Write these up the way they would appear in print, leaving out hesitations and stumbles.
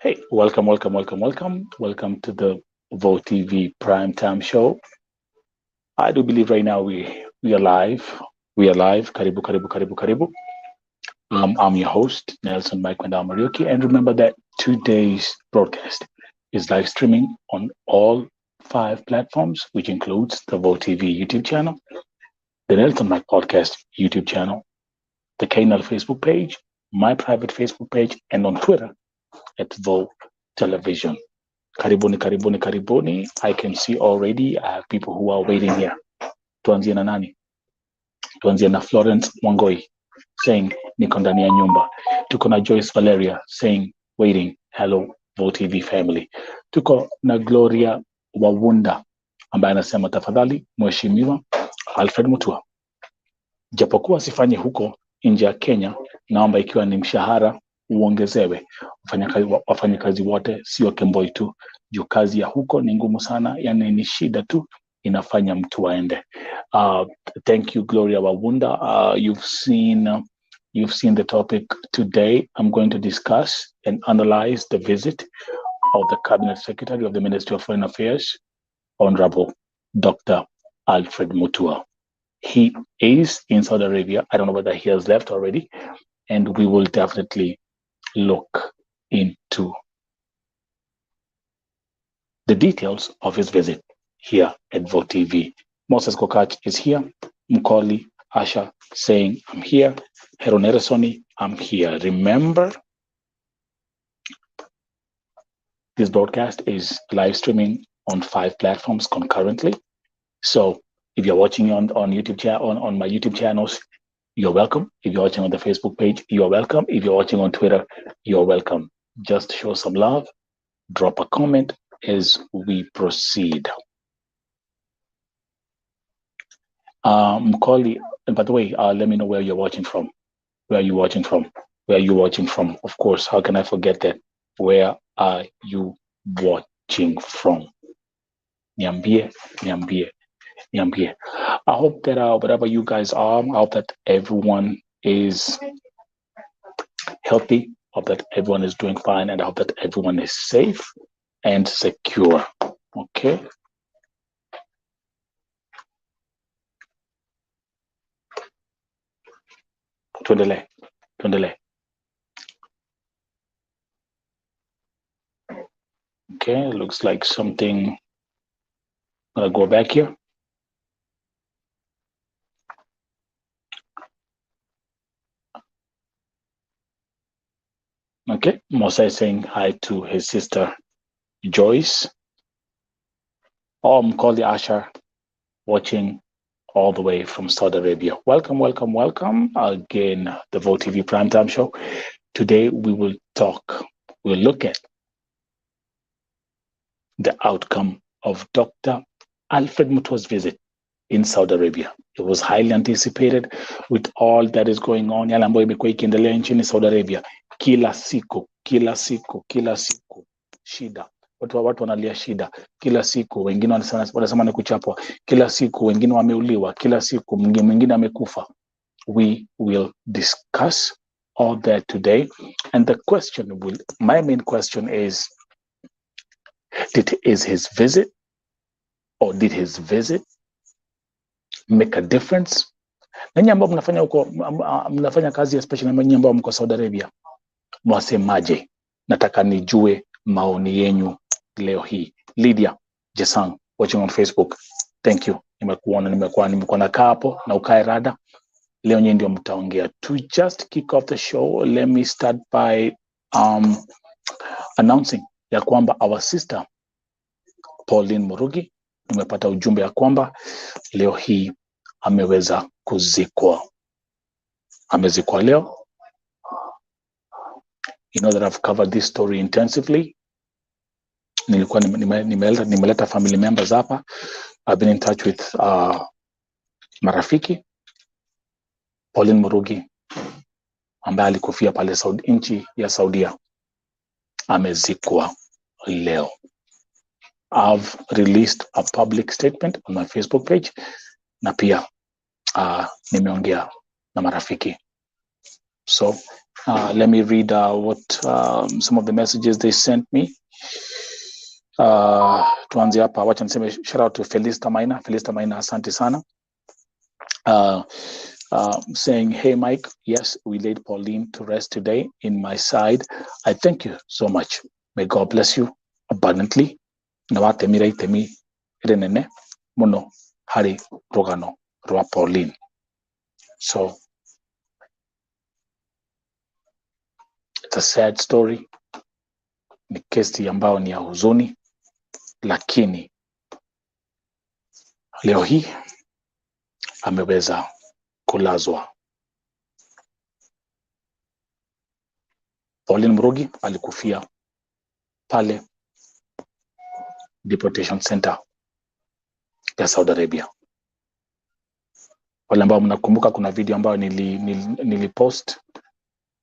Hey, welcome to the Vo TV Primetime Show. I do believe right now we are live. We are live. Karibu, karibu, karibu, karibu. I'm your host, Nelson Mike Marioki, and remember that today's broadcast is live streaming on all 5 platforms, which includes the Vo TV YouTube channel, the Nelson Mike Podcast YouTube channel, the KNL Facebook page, my private Facebook page, and on Twitter at Vo Television. Karibuni, karibuni, karibuni. I can see already I have people who are waiting here. Tuanzie na nani? Tuanzie na Florence Mwangoi saying niko ndani ya nyumba. Tuko na Joyce Valeria saying waiting. Hello Vo TV family. Tuko na Gloria Wawunda ambaye anasema tafadhali mheshimiwa Alfred Mutua, japokuwa sifanyi huko nje ya Kenya, naomba ikiwa ni mshahara uongezewe. Wafanyakazi wote sio Kemboi tu, juu kazi ya huko ni ngumu sana, yani ni shida tu inafanya mtu aende. Thank you Gloria Wawunda. You've seen the topic today. I'm going to discuss and analyze the visit of the Cabinet Secretary of the Ministry of Foreign Affairs, Honorable Dr. Alfred Mutua. He is in Saudi Arabia. I don't know whether he has left already, and we will definitely look into the details of his visit here at Vo TV. Moses Kokach is here. Mkoli Asha saying, I'm here. Heroneresoni, I'm here. Remember, this broadcast is live streaming on 5 platforms concurrently. So if you're watching on YouTube on my YouTube channels, you're welcome. If you're watching on the Facebook page, you're welcome. If you're watching on Twitter, you're welcome. Just show some love. Drop a comment as we proceed. Mkoli, and by the way, let me know where you're watching from. Where are you watching from? Where are you watching from? Of course, how can I forget that? Where are you watching from? Niambie. I hope that wherever you guys are, I hope that everyone is healthy. I hope that everyone is doing fine, and I hope that everyone is safe and secure. Okay. Tuendelee. Okay, looks like something. I'm gonna go back here. Okay, Mosa is saying hi to his sister Joyce. Mkoli Asher watching all the way from Saudi Arabia. Welcome again, the Vo TV Primetime Show. Today we'll look at the outcome of Dr. Alfred Mutua's visit in Saudi Arabia. It was highly anticipated with all that is going on. Yale ambayo imekuwa ikiendelea nchini Saudi Arabia. Kila siku shida. Watu wanalia shida kila siku, wengine wanasema ni kuchapwa kila siku, wengine wameuliwa kila siku, mwingine amekufa. We will discuss all that today, and my main question is, did his visit make a difference? Nanyi ambao mnafanya kazi, especially nanyi ambao mko Saudi Arabia, mwasemaje? Nataka nijue maoni yenyu leo hii. Lydia Jesang watching on Facebook, thank you. Nimekuwa nakaa hapo na ukae rada. Leo nyinyi ndio mtaongea. To just kick off the show, let me start by announcing ya kwamba our sister Pauline Murugi, nimepata ujumbe ya kwamba leo hii ameweza kuzikwa. Amezikwa leo. You know that I've covered this story intensively. Nilikuwa nimeleta family members hapa. I've been in touch with marafiki. Pauline Murugi ambaye alikufia pale nchi ya Saudia amezikwa leo. I've released a public statement on my Facebook page, na pia nimeongea na marafiki. So let me read what some of the messages they sent me. Tuanze hapa, wacha niseme shout out to Felista Maina, asante sana. Saying, hey Mike, yes, we laid Pauline to rest today in my side. I thank you so much. May God bless you abundantly. Nawatemi temi renene muno hari rogano rwa Pauline. So it's a sad story. Ni kesi ambayo ni ya huzuni, lakini leo hii ameweza kulazwa. Pauline Murugi alikufia pale deportation center ya Saudi Arabia. Wale ambao mnakumbuka, kuna video ambayo nilipost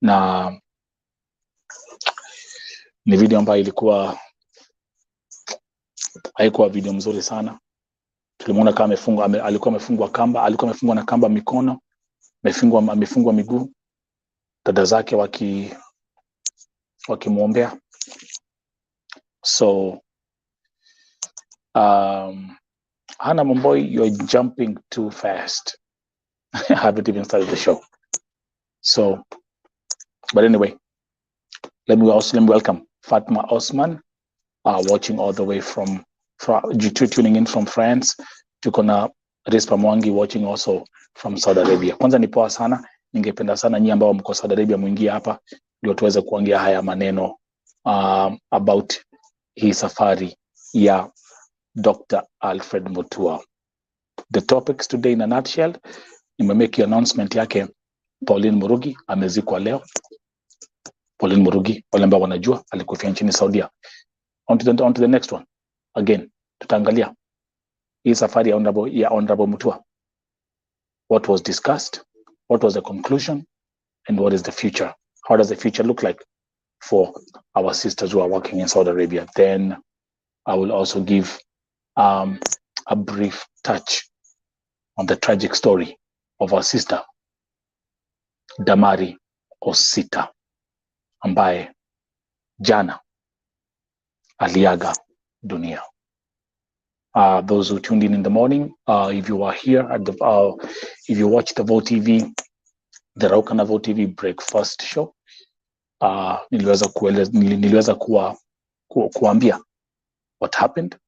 na ni video ambayo haikuwa video mzuri sana. Tulimuona kama alikuwa amefungwa na kamba mikono, amefungwa miguu, dada zake wakimuombea. So Hannah Momboy, you're jumping too fast. I haven't even started the show. So, but anyway, let me welcome Fatma Osman, watching all the way from tuning in from France. Tuko na Rispa Mwangi watching also from Saudi Arabia. Kwanza ni poa sana, ningependa sana nyinyi ambao mko Saudi Arabia muingie hapa ndio tuweze kuongea haya maneno about hii safari ya Dr. Alfred Mutua. The topics today in a nutshell, nimemake announcement yake. Pauline Murugi amezikwa leo. Pauline Murugi, wale ambao wanajua, alikufia nchini Saudia. On to the next one. Again, tutaangalia hii safari ya Honorable Mutua. What was discussed? What was the conclusion? And what is the future? How does the future look like for our sisters who are working in Saudi Arabia? Then I will also give a brief touch on the tragic story of our sister Damari Osita, ambaye jana aliaga dunia. Those who tuned in the morning, if you are here at the if you watch the Vote TV, the Raukana Vote TV breakfast show, niliweza kuambia what happened.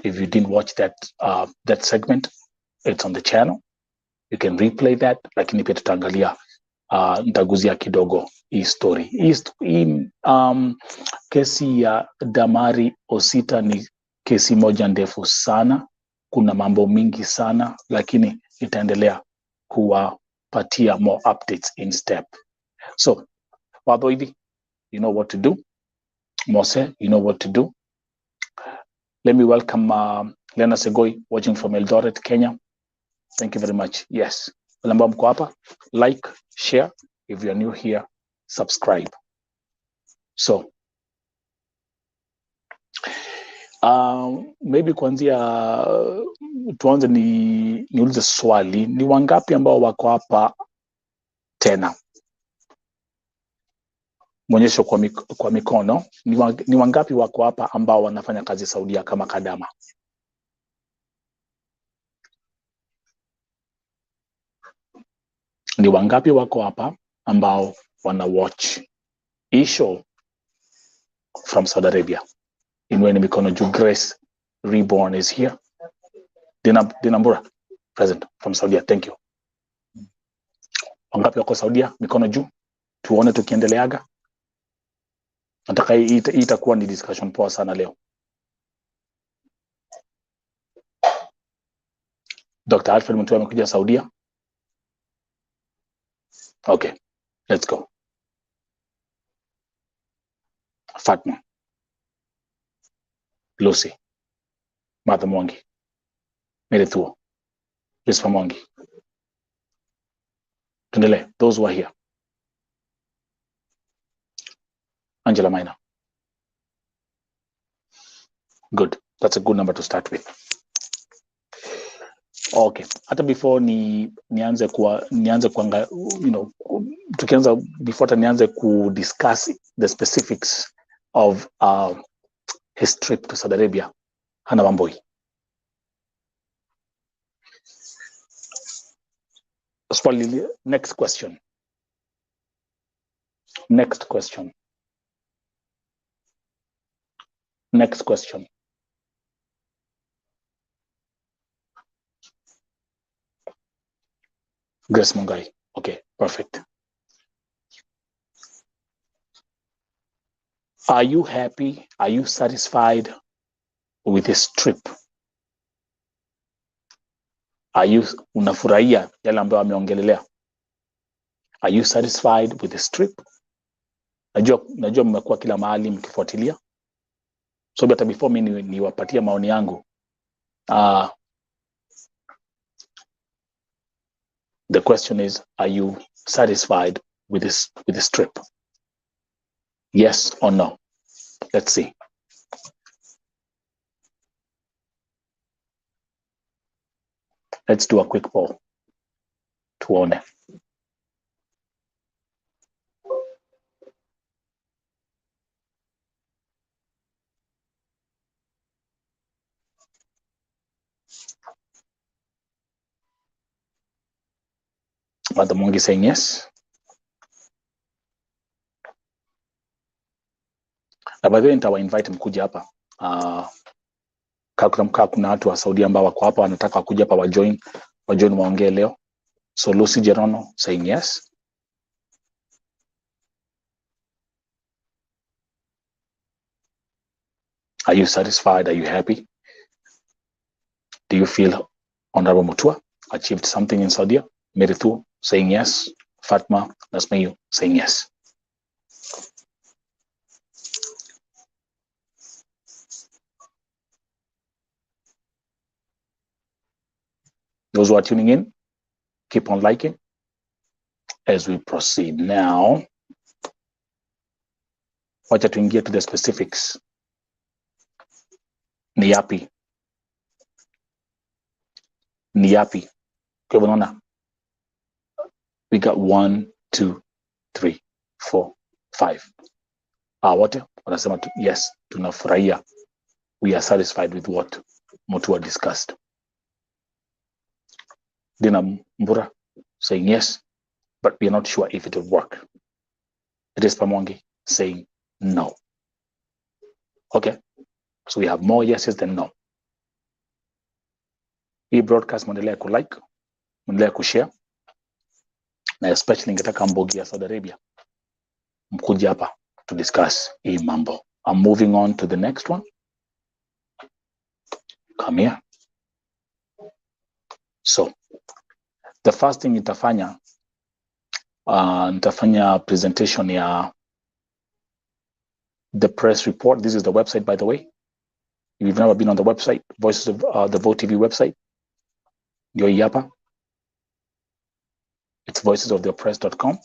If you didn't watch that segment, it's on the channel. You can replay that. Lakini pia tutaangalia ntaguzia kidogo hii story. Kesi ya Damari Osita ni kesi moja ndefu sana. Kuna mambo mingi sana, lakini itaendelea kuwapatia more updates in step. So, Wadoidi, you know what to do. Mose, you know what to do. Let me welcome Lena Segoi, watching from Eldoret, Kenya. Thank you very much. Yes. Wale mko hapa, like, share. If you are new here, subscribe. So, maybe kuanzia tuanze niulize swali. Ni wangapi ambao wako hapa tena? Mwonyesho kwa mikono. Ni wangapi wako hapa ambao wanafanya kazi Saudia kama kadama? Ni wangapi wako hapa ambao wana watch hii show from Saudi Arabia? Inweni mikono juu. Grace Reborn is here. Dinambura present from Saudia. Thank you. Wangapi wako Saudia? Mikono juu. Tuone tukiendeleaga. Nataka hii itakuwa ni discussion poa sana leo. Dr. Alfred Mutua amekuja Saudia. Okay, let's go. Fatma, Lucy, Martha Mwangi, Merethuo, Rispa Mwangi. Tundele, those who are here. Angela Maina. Good. That's a good number to start with. Okay. Hata before nianze kuanga, tukianza before nianze discuss the specifics of his trip to Saudi Arabia, hana Wamboi. Swali, next question. Next question. Next question. Grace Mungai. Okay, perfect. Are you happy? Are you satisfied with this trip? Are you unafurahia yale ambayo ameongelelea? Are you satisfied with this trip? Najua mmekuwa kila mahali mkifuatilia. So hata before mimi niwapatia maoni yangu, the question is, are you satisfied with this trip? Yes or no? Let's see. Let's do a quick poll. Tuone. Mother Mungi saying yes. Na by the way, nitawainvite mkuja hapa. Kuna watu wa Saudi ambao wako hapa wanataka kuja hapa wajoin waongee leo. So Lucy Gerono saying yes. Are you satisfied? Are you happy? Do you feel Honorable Mutua achieved something in Saudi? Meritu saying yes. Fatma Nasmayu saying yes. Those who are tuning in, keep on liking as we proceed. Now, wacha tuingie to the specifics. Ni yapi? Kwa hivyo we got 1, 2, 3, 4, 5. Wote wanasema yes, tunafurahia. We are satisfied with what Mutua discussed. Dina Mbura saying yes, but we are not sure if it will work. It is Pamongi saying no. Okay, so we have more yeses than no. Hii broadcast mwendelea kulike, mwendelea kushare, na especially ningetaka Mbogi ya Saudi Arabia mkuja hapa to discuss hii mambo. I'm moving on to the next one. Come here. So, the first thing nitafanya presentation ya the press report. This is the website, by the way. If you've never been on the website, Voices of the Vote TV website, ndio hii hapa. It's voicesoftheoppressed.com.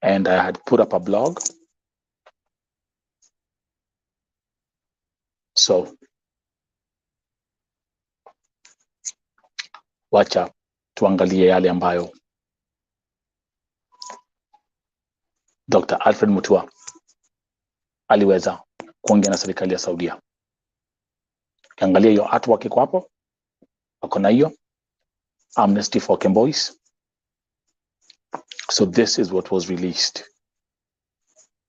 And I had put up a blog. So, wacha tuangalie yale ambayo Dr. Alfred Mutua aliweza kuongea na serikali ya Saudia. Kiangalia hiyo artwork iko hapo. Wako na hiyo Amnesty for Boys. So this is what was released.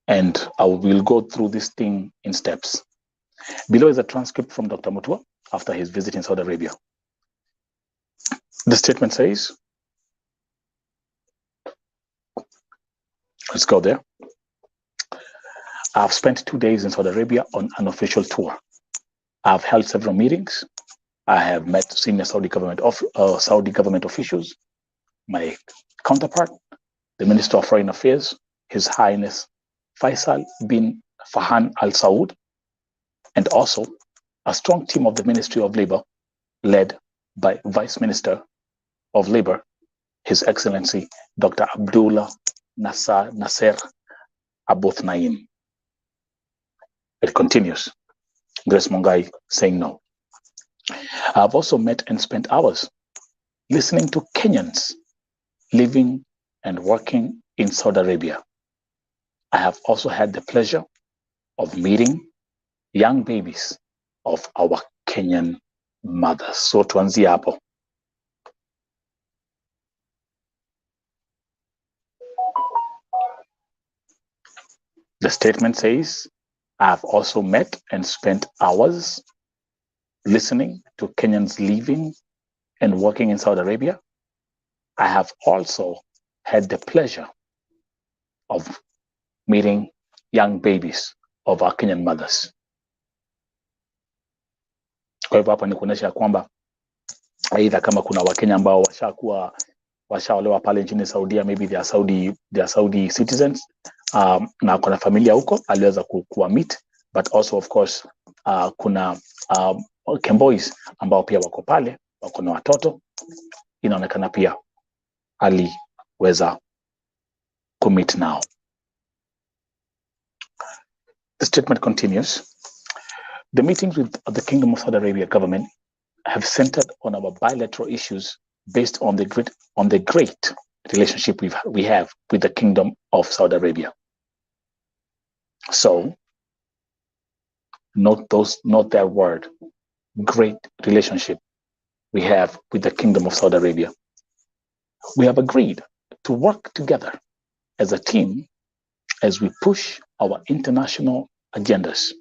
And I will go through this thing in steps. Below is a transcript from Dr. Mutua after his visit in Saudi Arabia. The statement says, let's go there. I've spent 2 days in Saudi Arabia on an official tour. I've held several meetings. I have met senior Saudi government officials, my counterpart, the Minister of Foreign Affairs, His Highness Faisal bin Fahan Al Saud, and also a strong team of the Ministry of Labor, led by Vice Minister of Labor, His Excellency Dr. Abdullah Nasser Aboth Naim. It continues. Grace Mungai saying no. I've also met and spent hours listening to Kenyans living and working in Saudi Arabia. I have also had the pleasure of meeting young babies of our Kenyan mothers. So tuanzie hapo. The statement says, I have also met and spent hours listening to Kenyans living and working in Saudi Arabia. I have also had the pleasure of meeting young babies of our Kenyan mothers. Kwa hivyo hapa ni kuonyesha kwamba aidha kama kuna Wakenya ambao washaolewa pale nchini Saudia, maybe they are Saudi citizens, na kuna familia huko aliweza kuwa meet, but also of course kuna Kemboys ambao pia wako pale, wako na watoto, inaonekana pia aliweza kumit now. The statement continues. The meetings with the Kingdom of Saudi Arabia government have centered on our bilateral issues based on the great relationship we have with the Kingdom of Saudi Arabia. So, note that word, great relationship we have with the Kingdom of Saudi Arabia. We have agreed to work together as a team as we push our international agendas.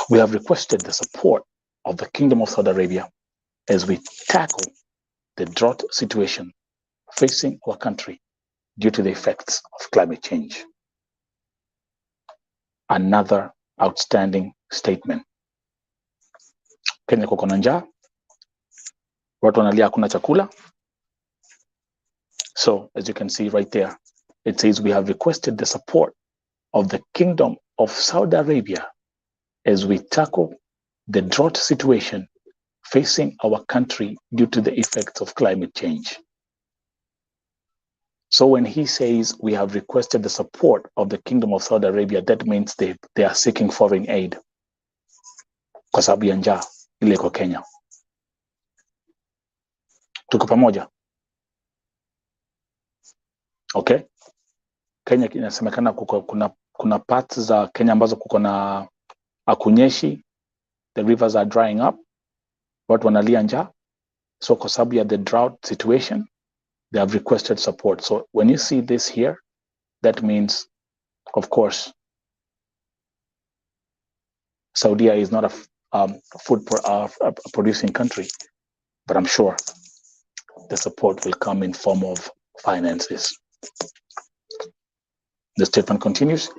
We have requested the support of the Kingdom of Saudi Arabia as we tackle the drought situation facing our country due to the effects of climate change. Another outstanding statement. Kenya kuko na njaa, watu wanalia hakuna chakula. So, as you can see right there, it says we have requested the support of the Kingdom of Saudi Arabia as we tackle the drought situation facing our country due to the effects of climate change. So when he says we have requested the support of the Kingdom of Saudi Arabia, that means they are seeking foreign aid kwa sababu ya njaa ile kwa Kenya. Tuko pamoja? Okay? Kenya inasemekana kuna parts za Kenya ambazo kuko na akunyeshi, the rivers are drying up, watu wanalia njaa. So kwa sababu ya the drought situation, they have requested support. So when you see this here, that means, of course, Saudi is not a food producing country, but I'm sure the support will come in form of finances. The statement continues,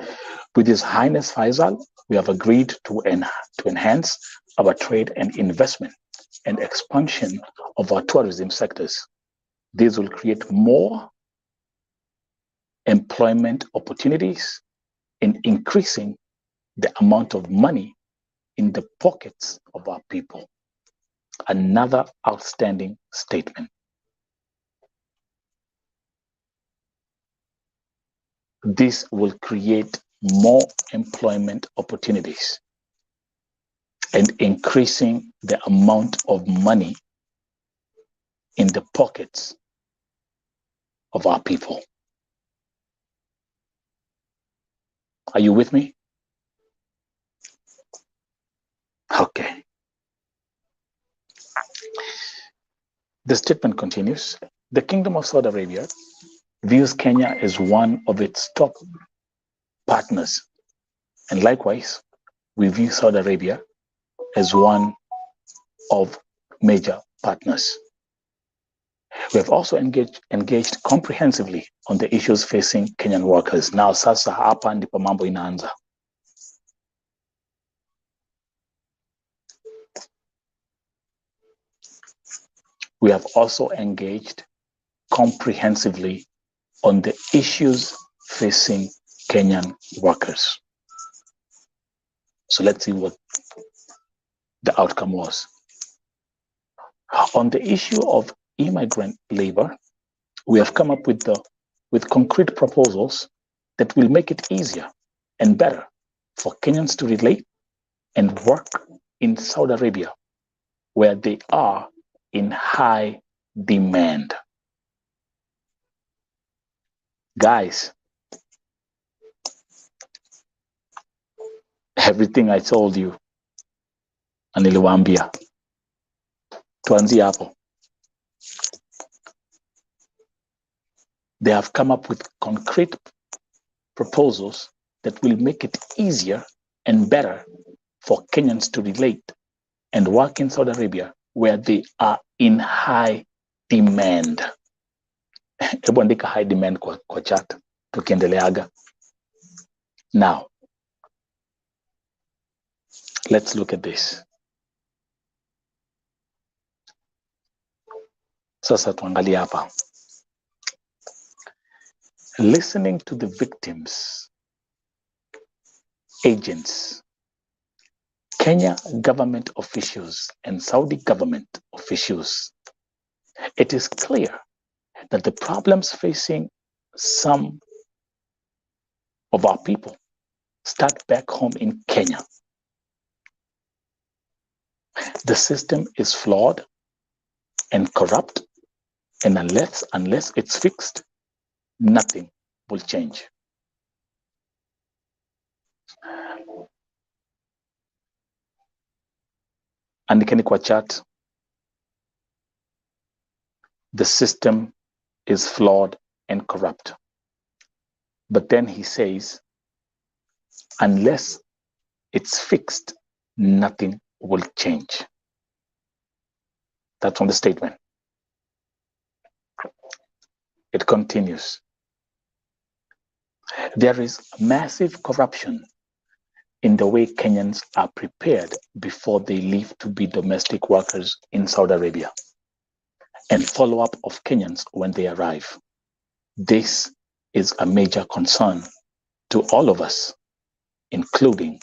with His Highness Faisal, we have agreed to enhance our trade and investment and expansion of our tourism sectors. This will create more employment opportunities and increasing the amount of money in the pockets of our people. Another outstanding statement. This will create more employment opportunities and increasing the amount of money in the pockets of our people. Are you with me? Okay. The statement continues. The Kingdom of Saudi Arabia views Kenya as one of its top partners. And likewise, we view Saudi Arabia as one of major partners. We have also engaged comprehensively on the issues facing Kenyan workers. Now sasa hapa ndipo mambo inaanza. We have also engaged comprehensively on the issues facing Kenyan workers. So let's see what the outcome was. On the issue of immigrant labor, we have come up with concrete proposals that will make it easier and better for Kenyans to relate and work in Saudi Arabia, where they are in high demand. Guys, everything I told you, niliwaambia, tuanzie hapo. They have come up with concrete proposals that will make it easier and better for Kenyans to relate and work in Saudi Arabia, where they are in high demand. Hebu andika high demand kwa chat tukiendeleaga. Now, let's look at this. Sasa tuangalie hapa. Listening to the victims, agents, Kenya government officials, and Saudi government officials, it is clear that the problems facing some of our people start back home in Kenya. The system is flawed and corrupt, and unless it's fixed, nothing will change. Andikeni kwa chat, the system is flawed and corrupt. But then he says, unless it's fixed, nothing will change. That's on the statement. It continues. There is massive corruption in the way Kenyans are prepared before they leave to be domestic workers in Saudi Arabia, and follow-up of Kenyans when they arrive. This is a major concern to all of us, including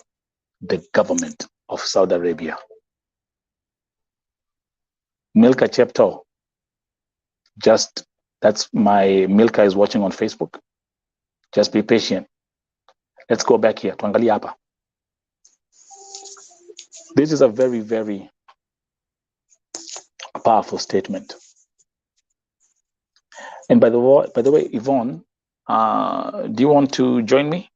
the government of Saudi Arabia. Milka Chepto, that's my Milka is watching on Facebook. Just be patient. Let's go back here. Tuangalia hapa. This is a very, very powerful statement. And by the way, Yvonne, do you want to join me?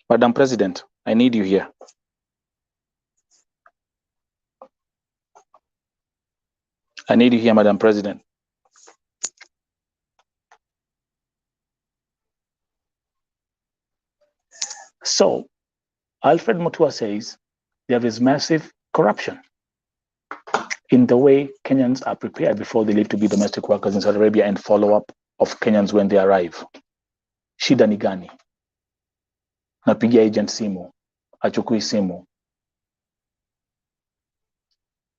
Madam President, I need you here. I need you here, Madam President. So, Alfred Mutua says there is massive corruption in the way Kenyans are prepared before they leave to be domestic workers in Saudi Arabia, and follow-up of Kenyans when they arrive. Shida ni gani? Napigia agent simu, achukui simu,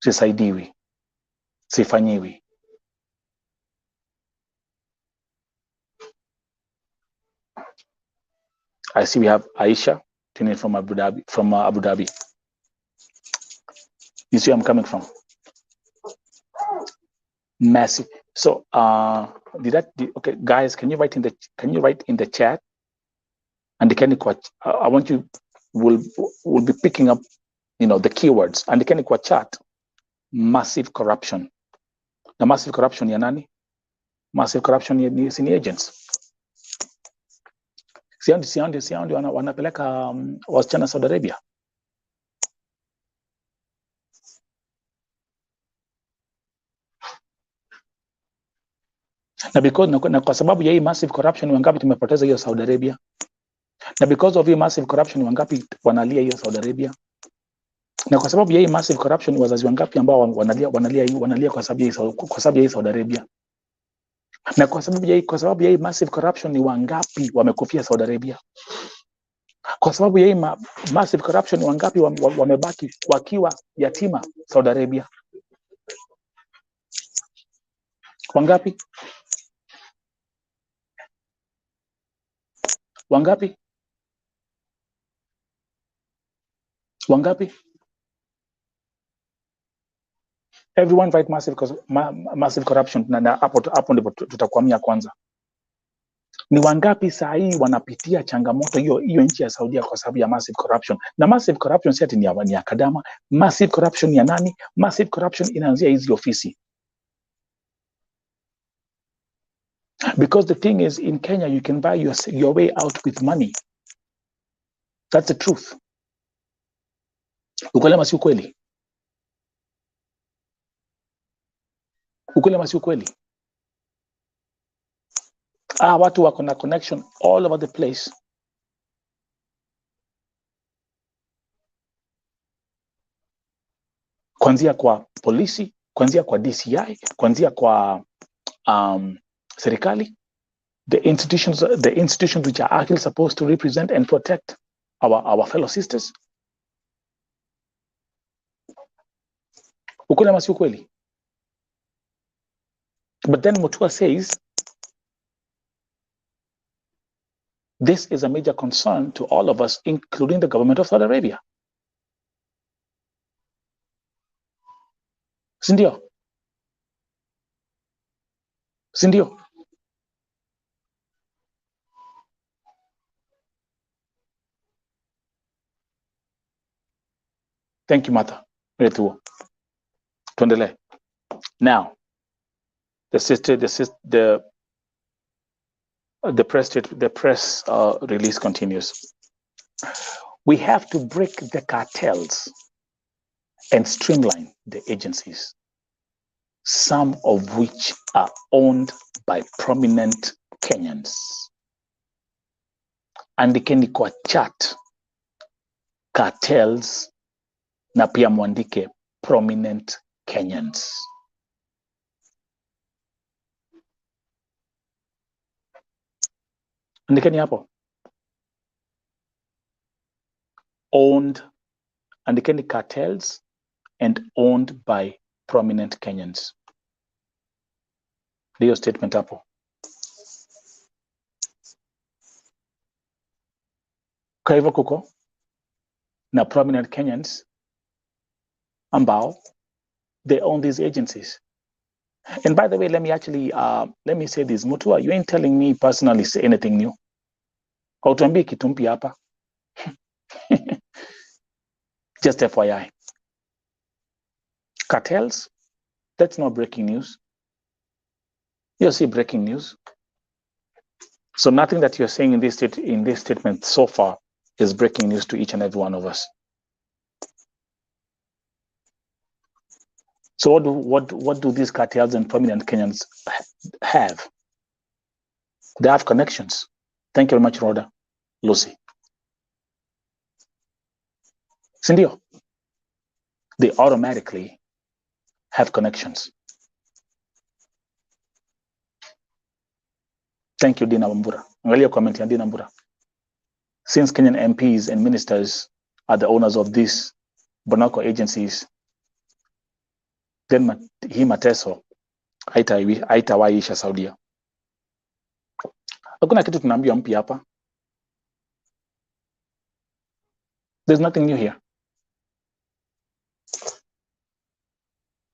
sisaidiwi, sifanyiwi. I see we have Aisha tuning in from Abu Dhabi. You see where I'm coming from? Massive. So, okay, guys, can you write in the chat? And I want you will be picking up, the keywords. And the chat, massive corruption. The massive corruption ya nani? Massive corruption ni agents. Siandi wanapeleka wasichana Saudi Arabia. Na kwa sababu ya hii massive corruption, wangapi tumepoteza hiyo Saudi Arabia? Na because of hii massive corruption, wangapi wanalia hiyo Saudi Arabia? Na kwa sababu ya hii massive corruption, wazazi wangapi ambao wanalia kwa sababu ya hii Saudi Arabia? Na kwa sababu ya hii massive corruption, ni wangapi wamekufia Saudi Arabia? Kwa sababu ya hii massive corruption, wangapi wamebaki wakiwa yatima Saudi Arabia? Wangapi? Wangapi? Wangapi? Everyone fight massive corruption, na hapo ndipo tutakwamia kwanza. Ni wangapi saa hii wanapitia changamoto hiyo nchi ya Saudia kwa sababu ya massive corruption? Na massive corruption si ati ni ya kadama. Massive corruption ya nani? Massive corruption inaanzia hizi ofisi. Because the thing is, in Kenya, you can buy your way out with money. That's the truth. Ukweli ama si ukweli? Ukweli ama si ukweli? Watu wako na connection all over the place. Kuanzia kwa polisi, kuanzia kwa DCI, kuanzia kwa serikali, the institutions which are actually supposed to represent and protect our fellow sisters. Ukweli ama si ukweli? But then Mutua says, this is a major concern to all of us, including the government of Saudi Arabia. Sindio? Sindio? Thank you, Martha. Tuendelee. Now, the press release continues. We have to break the cartels and streamline the agencies, some of which are owned by prominent Kenyans. Andikeni kwa chat cartels na pia mwandike prominent Kenyans. Andikeni hapo. Owned, andikeni cartels and owned by prominent Kenyans. Ndio statement hapo. Kwa hivyo kuko na prominent Kenyans ambao they own these agencies. And by the way, let me say this. Mutua, you ain't telling me personally anything new. Hautuambii kitu mpya hapa. Just FYI. Cartels, that's not breaking news. You'll see breaking news. So nothing that you're saying in this statement so far is breaking news to each and every one of us. So what do these cartels and prominent Kenyans have? They have connections. Thank you very much, Rhoda. Lucy. Sindio, they automatically have connections. Thank you, Dina Wambura. Angalia comment ya Dina Wambura. Since Kenyan MPs and ministers are the owners of these Bonako agencies, then hii mateso haitawaisha Saudia. Hakuna kitu tunaambiwa mpya hapa. There's nothing new here.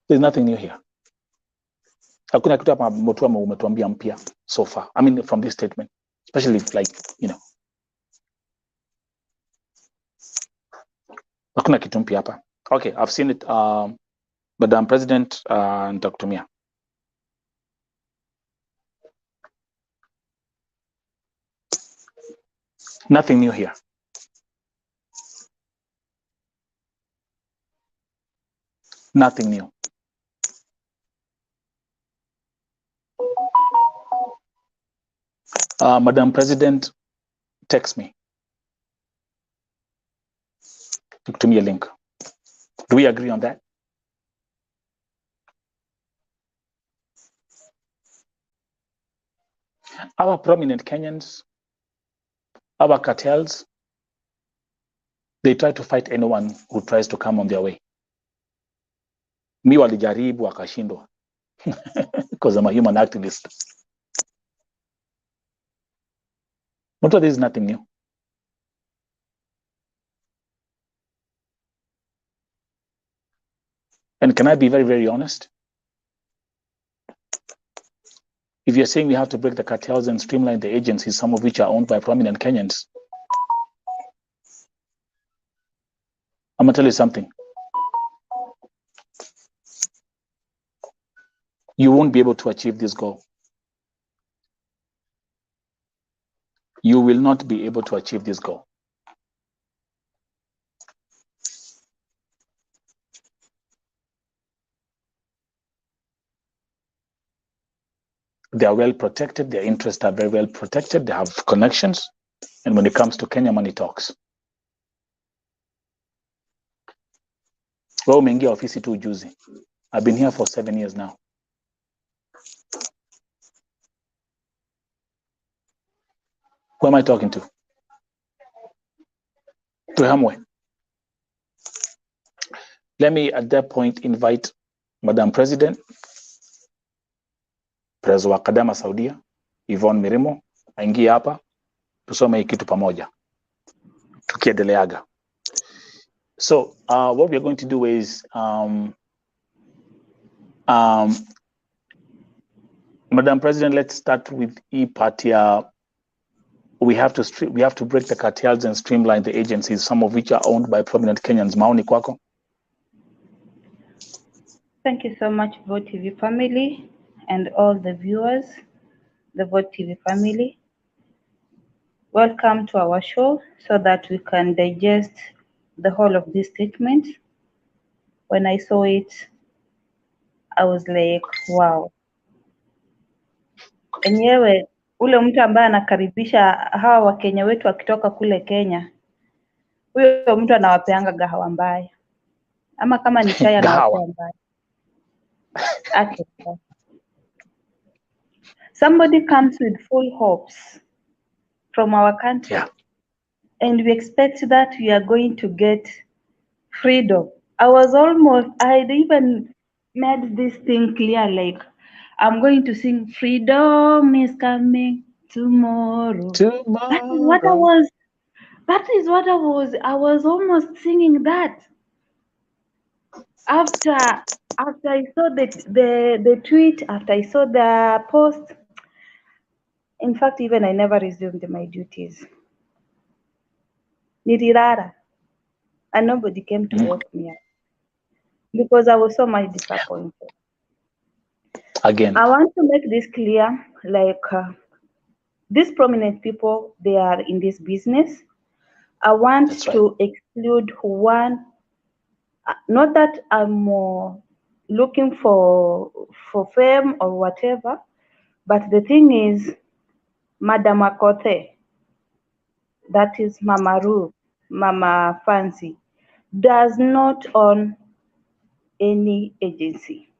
There's nothing new here. Hakuna kitu hapa Mutua umetuambia mpya so far. I mean, from this statement, especially like, you know. Hakuna kitu mpya hapa. Okay, I've seen it. Madam President and Dr. Mia. Nothing new here. Nothing new. Madam President, text me. To me a link. Do we agree on that? Our prominent Kenyans, our cartels, they try to fight anyone who tries to come on their way. Mi walijaribu wakashindwa because I'm a human activist. But this is nothing new. And can I be very, very honest? If you're saying we have to break the cartels and streamline the agencies, some of which are owned by prominent Kenyans, I'm gonna tell you something. You won't be able to achieve this goal. you will not be able to achieve this goal. They are well protected. Their interests are very well protected. They have connections. And when it comes to Kenya, money talks. Wewe umeingia ofisi tu juzi. I've been here for 7 years now. Who am I talking to? To Hamwe. Let me at that point invite Madam President, President wa Kadama Saudia, Yvonne Mirimo, aingie hapa tusome hii kitu pamoja tukiendeleaga. So what we're going to do is Madam President, let's start with e-party. We have to break the cartels and streamline the agencies, some of which are owned by prominent Kenyans. Maoni kwako? Thank you so much, Vote TV family, and all the viewers, the Vote TV family. Welcome to our show so that we can digest the whole of this statement. When I saw it, I was like, wow. Enyewe, ule mtu ambaye anakaribisha hawa Wakenya wetu wakitoka kule Kenya, huyo mtu anawapeanga gahawa mbaya. Ama kama ni chai anawapea mbaya. Okay. Somebody comes with full hopes from our country, Yeah. and we expect that we are going to get freedom. I even made this thing clear, like, I'm going to sing freedom is coming tomorrow. That is what I was almost singing that. After I saw the tweet, after I saw the post, in fact, even I never resumed my duties. Nirirara. And nobody came to wake me up because I was so much disappointed. Again, I want to make this clear, like these prominent people, they are in this business. I want to exclude one, not that I'm looking for fame or whatever, but the thing is, Madam Akote, that is Mama Ru, Mama Fancy, does not own any agency.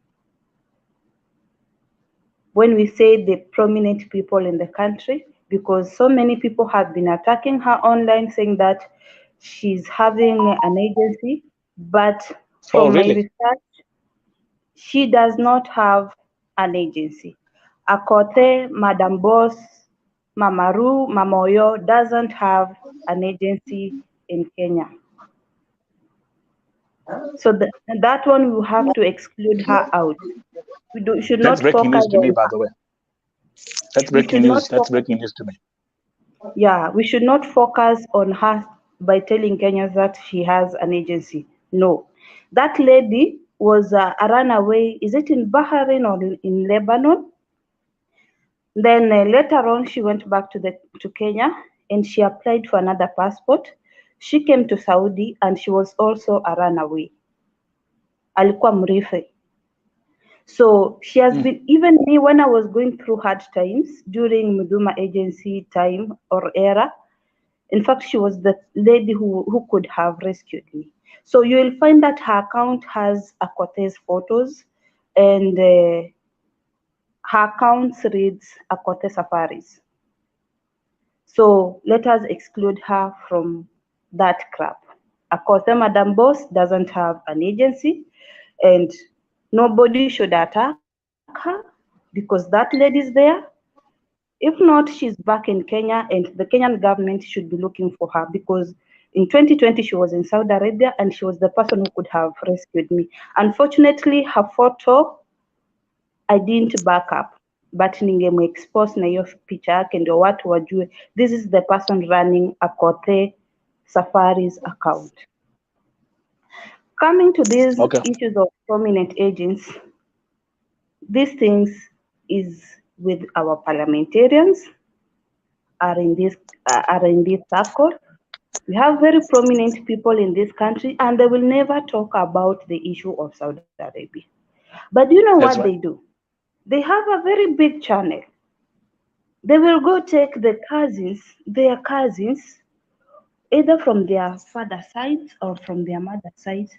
When we say the prominent people in the country, because so many people have been attacking her online saying that she's having an agency, but from my research, she does not have an agency. Akote, Madam Boss, Mama Ru, Mama Oyo doesn't have an agency in Kenya. So that one we have to exclude her out. We should not focus on her. That's breaking news to me, by the way. That's breaking news. That's breaking news to me. Yeah, we should not focus on her by telling Kenyans that she has an agency. No. That lady was a runaway. Is it in Bahrain or in Lebanon? Then later on, she went back to Kenya and she applied for another passport. She came to Saudi and she was also a runaway. Alikuwa mrife. So she has been, even me, when I was going through hard times during Muduma agency time or era, in fact, she was the lady who could have rescued me. So you will find that her account has Akote's photos, and her account reads Akote Safaris. So let us exclude her from that crap. Akote Madam Boss doesn't have an agency, and nobody should attack her because that lady is there. If not, she's back in Kenya, and the Kenyan government should be looking for her because in 2020 she was in Saudi Arabia and she was the person who could have rescued me. Unfortunately, her photo I didn't back up, but ningemexpose na hiyo picha yake ndio watu wajue this is the person running Akote Safari's account. Coming to these issues of prominent agents, these things is with our parliamentarians, are in this circle. We have very prominent people in this country, and they will never talk about the issue of Saudi Arabia. But you know That's what right. they do? They have a very big channel. They will go take their cousins, either from their father side or from their mother side,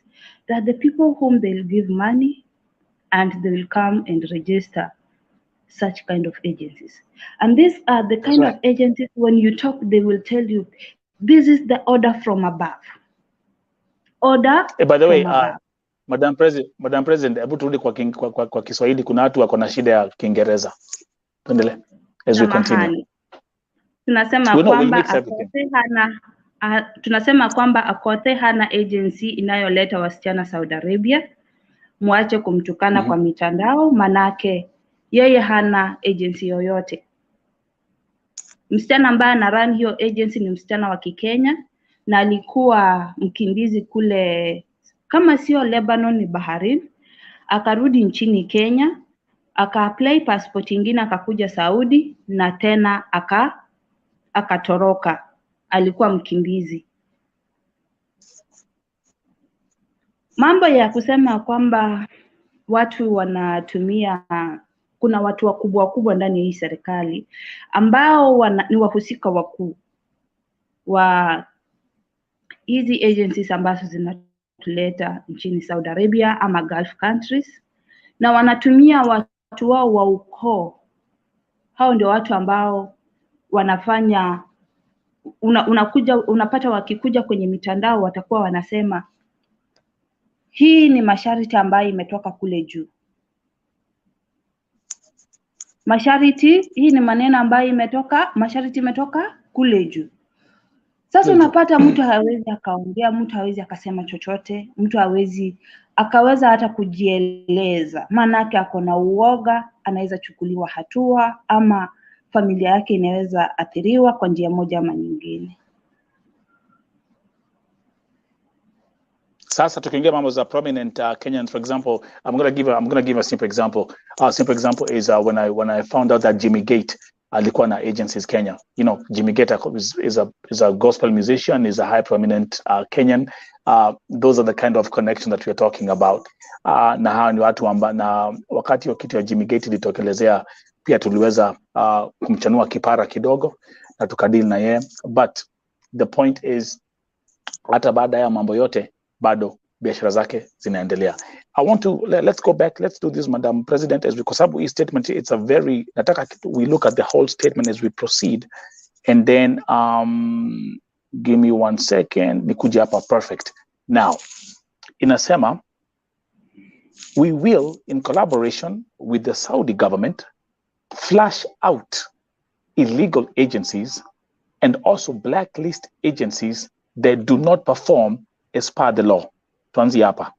that the people whom they'll give money and they will come and register such kind of agencies. And these are the That's kind right. of agencies, when you talk, they will tell you, this is the order from above. Order By the way, from above. Madam President, hebu turudi kwa Kiswahili. Kuna watu wako na shida ya Kiingereza. Tuendelee as we continue. Samahani. Tunasema We'll kwamba mix everything. tunasema kwamba Akothee hana agency inayoleta wasichana Saudi Arabia. Mwache kumtukana kwa mitandao, manake yeye hana agency yoyote. Msichana ambaye ana run hiyo agency ni msichana wa Kikenya, na alikuwa mkimbizi kule, kama sio Lebanon ni Bahrain, akarudi nchini Kenya, aka-apply passport ingine, akakuja Saudi na tena akatoroka. Alikuwa mkimbizi. Mambo ya kusema kwamba watu wanatumia, kuna watu wakubwa ndani ya hii serikali ambao ni wahusika wakuu wa hizi agencies ambazo zinatuleta nchini Saudi Arabia ama Gulf countries, na wanatumia watu wao wa ukoo. Hao ndio watu ambao wanafanya, unapata wakikuja kwenye mitandao watakuwa wanasema hii ni masharti ambayo imetoka kule juu. Masharti, hii ni maneno ambayo masharti imetoka kule juu. Sasa unapata mtu hawezi akaongea, mtu hawezi akasema chochote, mtu hawezi akaweza hata kujieleza, maanake ako na uoga, anaweza chukuliwa hatua ama familia yake inaweza athiriwa kwa njia moja ama nyingine. Sasa tukiingia mambo za prominent Kenyans, for example, I'm gonna give a simple example. Simple example is when I found out that Jimmy Gate alikuwa na agencies Kenya. You know, Jimmy Gate is a gospel musician, is a high prominent Kenyan. Those are the kind of connection that we're talking about. Na hawa ni watu na wakati wa kitu ya Jimmy Gate ilitokelezea, pia tuliweza kumchanua kipara kidogo na tukadili na yeye, but the point is hata baada ya mambo yote bado biashara zake zinaendelea. Let's go back, let's do this, Madam President, as because hii statement, it's a very, nataka we look at the whole statement as we proceed, and then give me 1 second, nikuje hapa perfect. Now, inasema, we will, in collaboration with the Saudi government, flush out illegal agencies and also blacklist agencies that do not perform as per the law. Tuanzie hapa.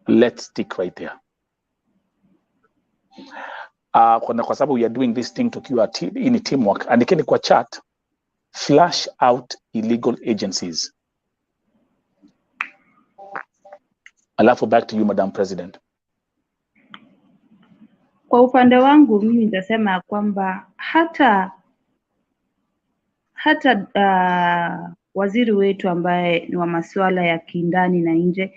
Let's stick right there. Kwa sababu we are doing this thing tukiwa in teamwork. Andikeni kwa chat, flush out illegal agencies. Alafu back to you, Madam President. Kwa upande wangu mimi nitasema kwamba hata waziri wetu ambaye ni wa masuala ya kindani na nje,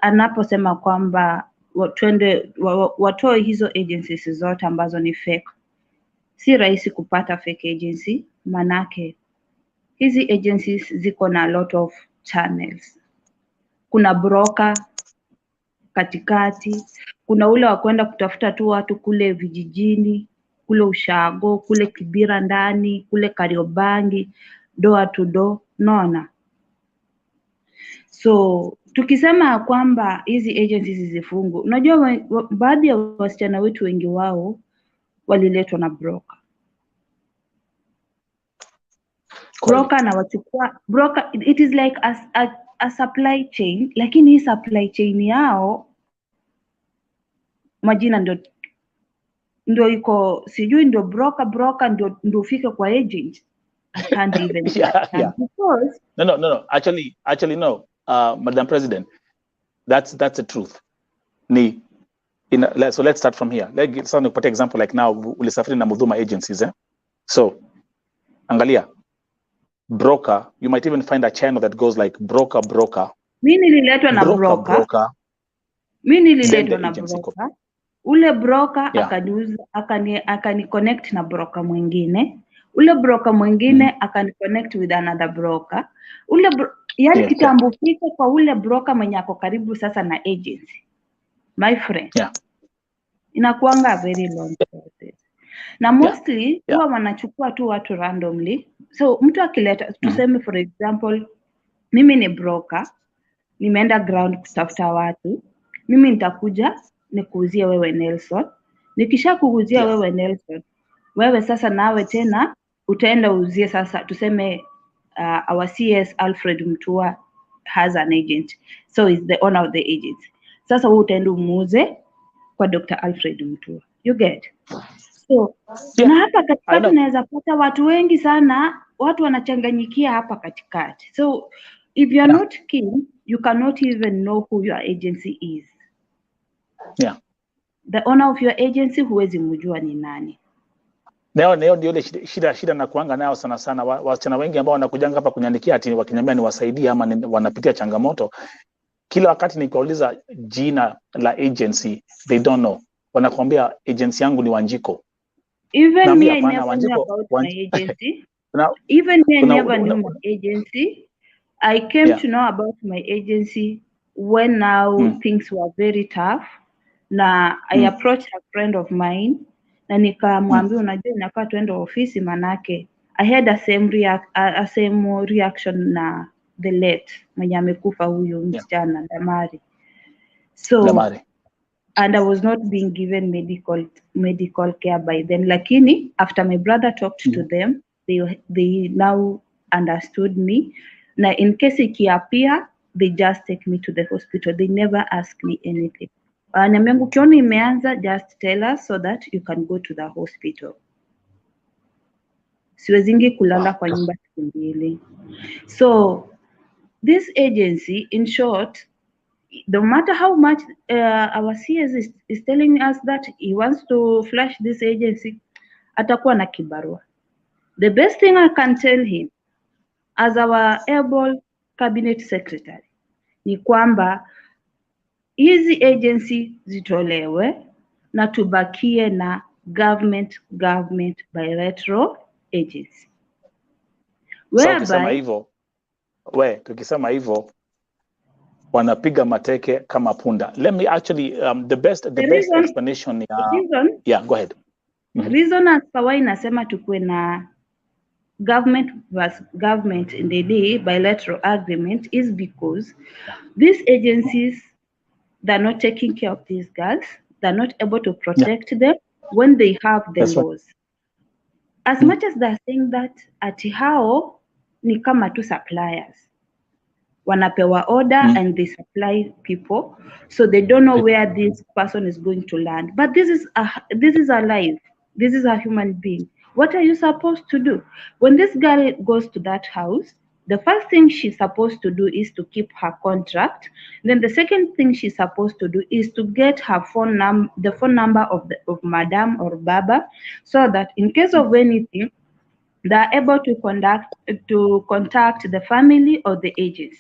anaposema kwamba watoe hizo agencies zote ambazo ni fake, si rahisi kupata fake agency, manake hizi agencies ziko na a lot of channels. Kuna broker katikati, kuna ule wa kwenda kutafuta tu watu kule vijijini, kule Ushago, kule Kibira ndani, kule Kariobangi, door to door, naona. So tukisema kwamba hizi agencies zifungwe, unajua baadhi ya wasichana wetu wengi wao waliletwa na broker. Broker na wachukua, broker, it is like a supply chain, lakini hii supply chain yao majina ndio iko, sijui ndio broker ndio ufike kwa agent. I can't even yeah. Because No. Actually no. Madam President, that's the truth. So let's start from here. Let's nikupatia example, like now ulisafiri na Mudhuma agencies, So angalia, broker, you might even find a channel that goes like broker. Mimi nililetwa na broker. Mimi nililetwa na broker. Ule broker akaniuza, akani connect na broker mwingine. Ule broker mwingine akani connect with another broker. Yani kitambo fika kwa ule broker mwenye ako karibu sasa na agency. My friend. Inakuanga very long process. Na mostly huwa wanachukua tu watu randomly. So mtu akileta, tuseme for example, mimi ni broker, nimeenda ground kutafuta watu, mimi nitakuja nikuuzie wewe Nelson. Nikisha kuuzia wewe Nelson, wewe sasa nawe tena utaenda uzie sasa, tuseme our CS Alfred Mutua has an agent, so is the owner of the agency. Sasa wewe utaenda umuuze kwa Dr. Alfred Mutua. You get? So na hapa katikati unaweza pata watu wengi sana, watu wanachanganyikia hapa katikati. So if you are not keen, you cannot even know who your agency is. The owner of your agency huwezi mjua ni nani. Ndio ndio ile shida na kuanga nao sana wasichana wengi ambao wanakujanga hapa kunyandikia ati wakiniambia niwasaidie ama wanapitia changamoto. Kila wakati nikiuliza jina la agency, they don't know. Wanakuambia agency yangu ni Wanjiko. Even me, I never knew about my agency. Even me, I never knew my agency. I came to know about my agency when now things were very tough. Na I approached a friend of mine na nikamwambia unajua inakaa tuende ofisi manake I had a same reaction na the late mwenye amekufa huyo msichana Damari. So and I was not being given medical care by them. Lakini after my brother talked to them, they now understood me. Na in case ikiapia, they just take me to the hospital. They never ask me anything. Niambia ukiona imeanza, just tell us so that you can go to the hospital. Siwezingi kulala kwa nyumba siku mbili. So this agency, in short, no matter how much our CS is telling us that he wants to flush this agency, atakuwa na kibarua. The best thing I can tell him as our able cabinet secretary ni kwamba hizi agency zitolewe na tubakie na government bilateral agency. Tukisema hivyo wanapiga mateke kama punda. Let me actually the best explanation go ahead. Reason as why nasema tukue na government versus government in the day bilateral agreement is because these agencies, they're not taking care of these girls. They're not able to protect them when they have the laws. As much as they're saying that ati hao ni kama tu suppliers. Wanapewa order and they supply people, so they don't know where this person is going to land. But this is a life. This is a human being. What are you supposed to do? When this girl goes to that house, the first thing she's supposed to do is to keep her contract. Then the second thing she's supposed to do is to get her the phone number of Madam or Baba, so that in case of anything, they're able to contact the family or the agents.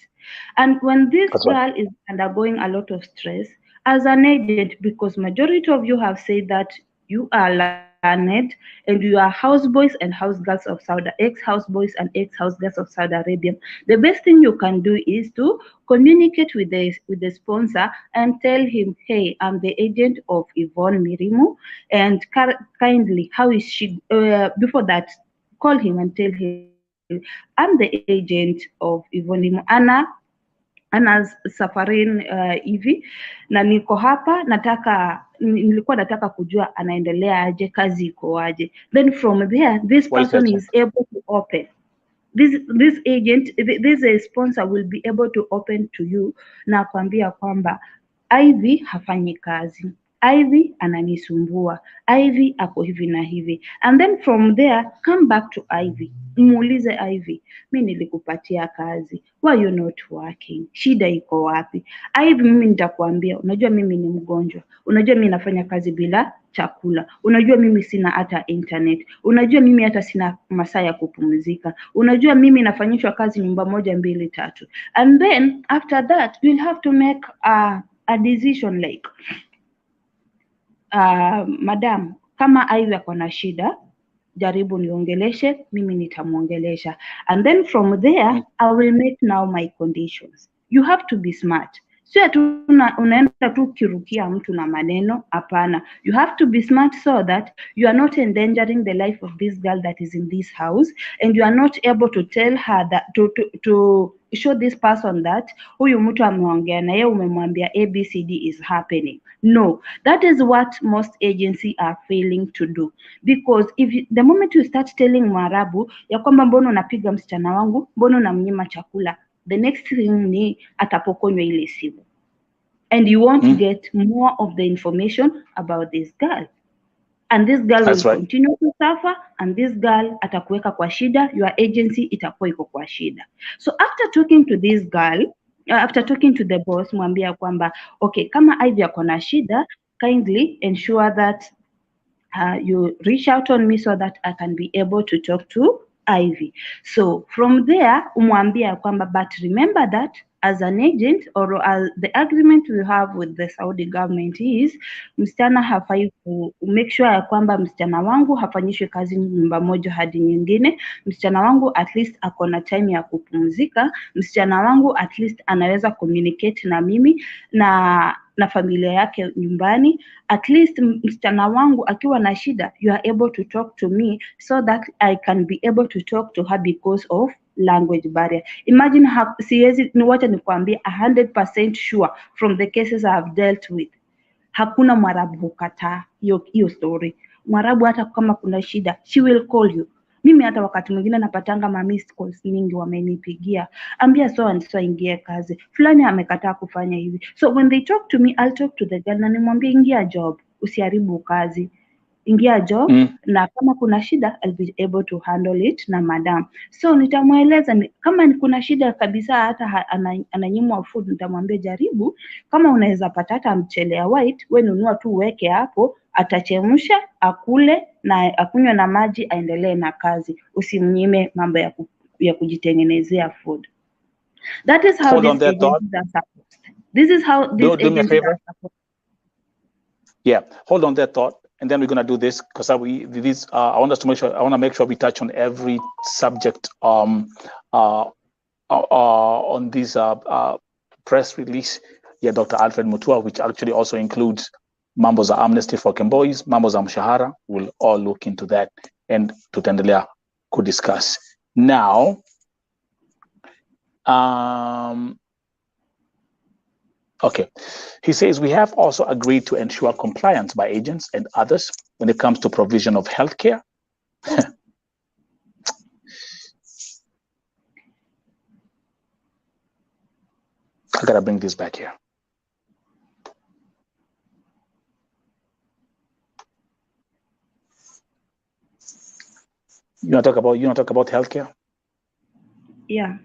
And when this girl is undergoing a lot of stress, as an agent, because majority of you have said that you are learned and you are houseboys and housegirls of Saudi, ex-houseboys and ex-housegirls of Saudi Arabia, the best thing you can do is to communicate with the sponsor and tell him, hey, I'm the agent of Yvonne Mirimu, and kindly, how is she, before that, call him and tell him, I'm the agent of Yvonne Mirimu, Anna's safarin hivi na niko hapa, nilikuwa nataka kujua anaendelea aje, kazi iko aje. Then from there, this person is able to open. This agent, this sponsor will be able to open to you na kuambia kwamba Ivy hafanyi kazi. Ivy ananisumbua, Ivy ako hivi na hivi, and then from there come back to Ivy, muulize Ivy, mi nilikupatia kazi, why you not working, shida iko wapi? Ivy, mimi nitakwambia, unajua mimi ni mgonjwa, unajua mimi nafanya kazi bila chakula, unajua mimi sina hata internet, unajua mimi hata sina masaa ya kupumzika, unajua mimi nafanyishwa kazi nyumba moja mbili tatu, and then after that you'll have to make a decision like madam, kama Ivy ako na shida, jaribu niongeleshe, mimi nitamuongelesha, and then from there I will make now my conditions. You have to be smart. Sio tu unaenda tu kirukia mtu na maneno, hapana. You have to be smart so that you are not endangering the life of this girl that is in this house, and you are not able to tell her that to show this person that huyu mtu ameongea na yeye, umemwambia ABCD is happening. No, that is what most agencies are failing to do, because the moment you start telling Mwarabu ya kwamba mbona unapiga msichana wangu, mbona unamnyima chakula, the next thing ni atapokonywa ile simu, and you won't get more of the information about this girl, and this girl will continue to suffer, and this girl atakuweka kwa shida, your agency itakuwa iko kwa shida. So after talking to this girl, after talking to the boss, mwambia kwamba okay, kama Ivy ako na shida, kindly ensure that you reach out on me so that I can be able to talk to Ivy. So from there umwambia kwamba, but remember that as an agent, or as the agreement we have with the Saudi government is, msichana hafai make sure ya kwamba msichana wangu hafanyishwe kazi nyumba moja hadi nyingine, msichana wangu at least ako na time ya kupumzika, msichana wangu at least anaweza communicate na mimi na familia yake nyumbani, at least msichana wangu akiwa na shida, you are able to talk to me so that I can be able to talk to her because of language barrier. Imagine siwezi, wacha nikwambie 100% sure from the cases I have dealt with, hakuna Mwarabu hukataa hiyo story. Mwarabu hata kama kuna shida, she will call you. Mimi hata wakati mwingine napatanga ma missed calls mingi, wamenipigia, ambia so and so ingie kazi, fulani amekataa kufanya hivi. So when they talk to me, I'll talk to the girl na nimwambie ingia job, usiharibu kazi, ingia job, na kama kuna shida I'll be able to handle it na madam. So nitamweleza kama kuna shida kabisa, hata ananyimwa food, nitamwambia jaribu, kama unaweza pata hata mchele ya white, wewe nunua tu weke hapo, atachemsha akule na akunywe na maji, aendelee na kazi, usimnyime mambo ya kujitengenezea food. That is how these agencies are supposed. This is how these agencies are supposed. Yeah, hold on that thought, and then we're going to do this because I want us to make sure. I want to make sure we touch on every subject on this press release. Yeah, Dr. Alfred Mutua, which actually also includes mambo za amnesty for Kembois, mambo za mshahara. We'll all look into that and tutaendelea could discuss. Now, okay, he says we have also agreed to ensure compliance by agents and others when it comes to provision of healthcare. I gotta bring this back here. You want to talk about healthcare? Yeah.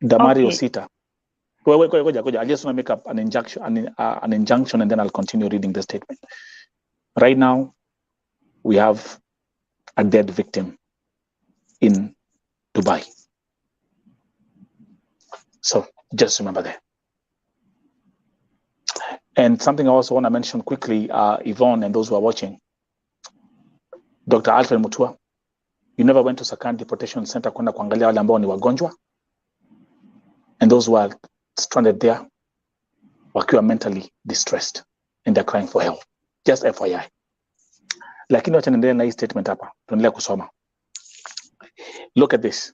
Damari Osita. Wait. I just want to make up an injunction, and then I'll continue reading the statement. Right now, we have a dead victim in Dubai. So just remember that. And something I also want to mention quickly, Yvonne and those who are watching, Dr. Alfred Mutua, you never went to Sakani Deportation Center kwenda kuangalia wale ambao ni wagonjwa and those who are stranded there wakiwa mentally distressed and they're crying for help. Just FYI. Lakini wacha niendelee na hii statement hapa. Tuendelee kusoma. Look at this.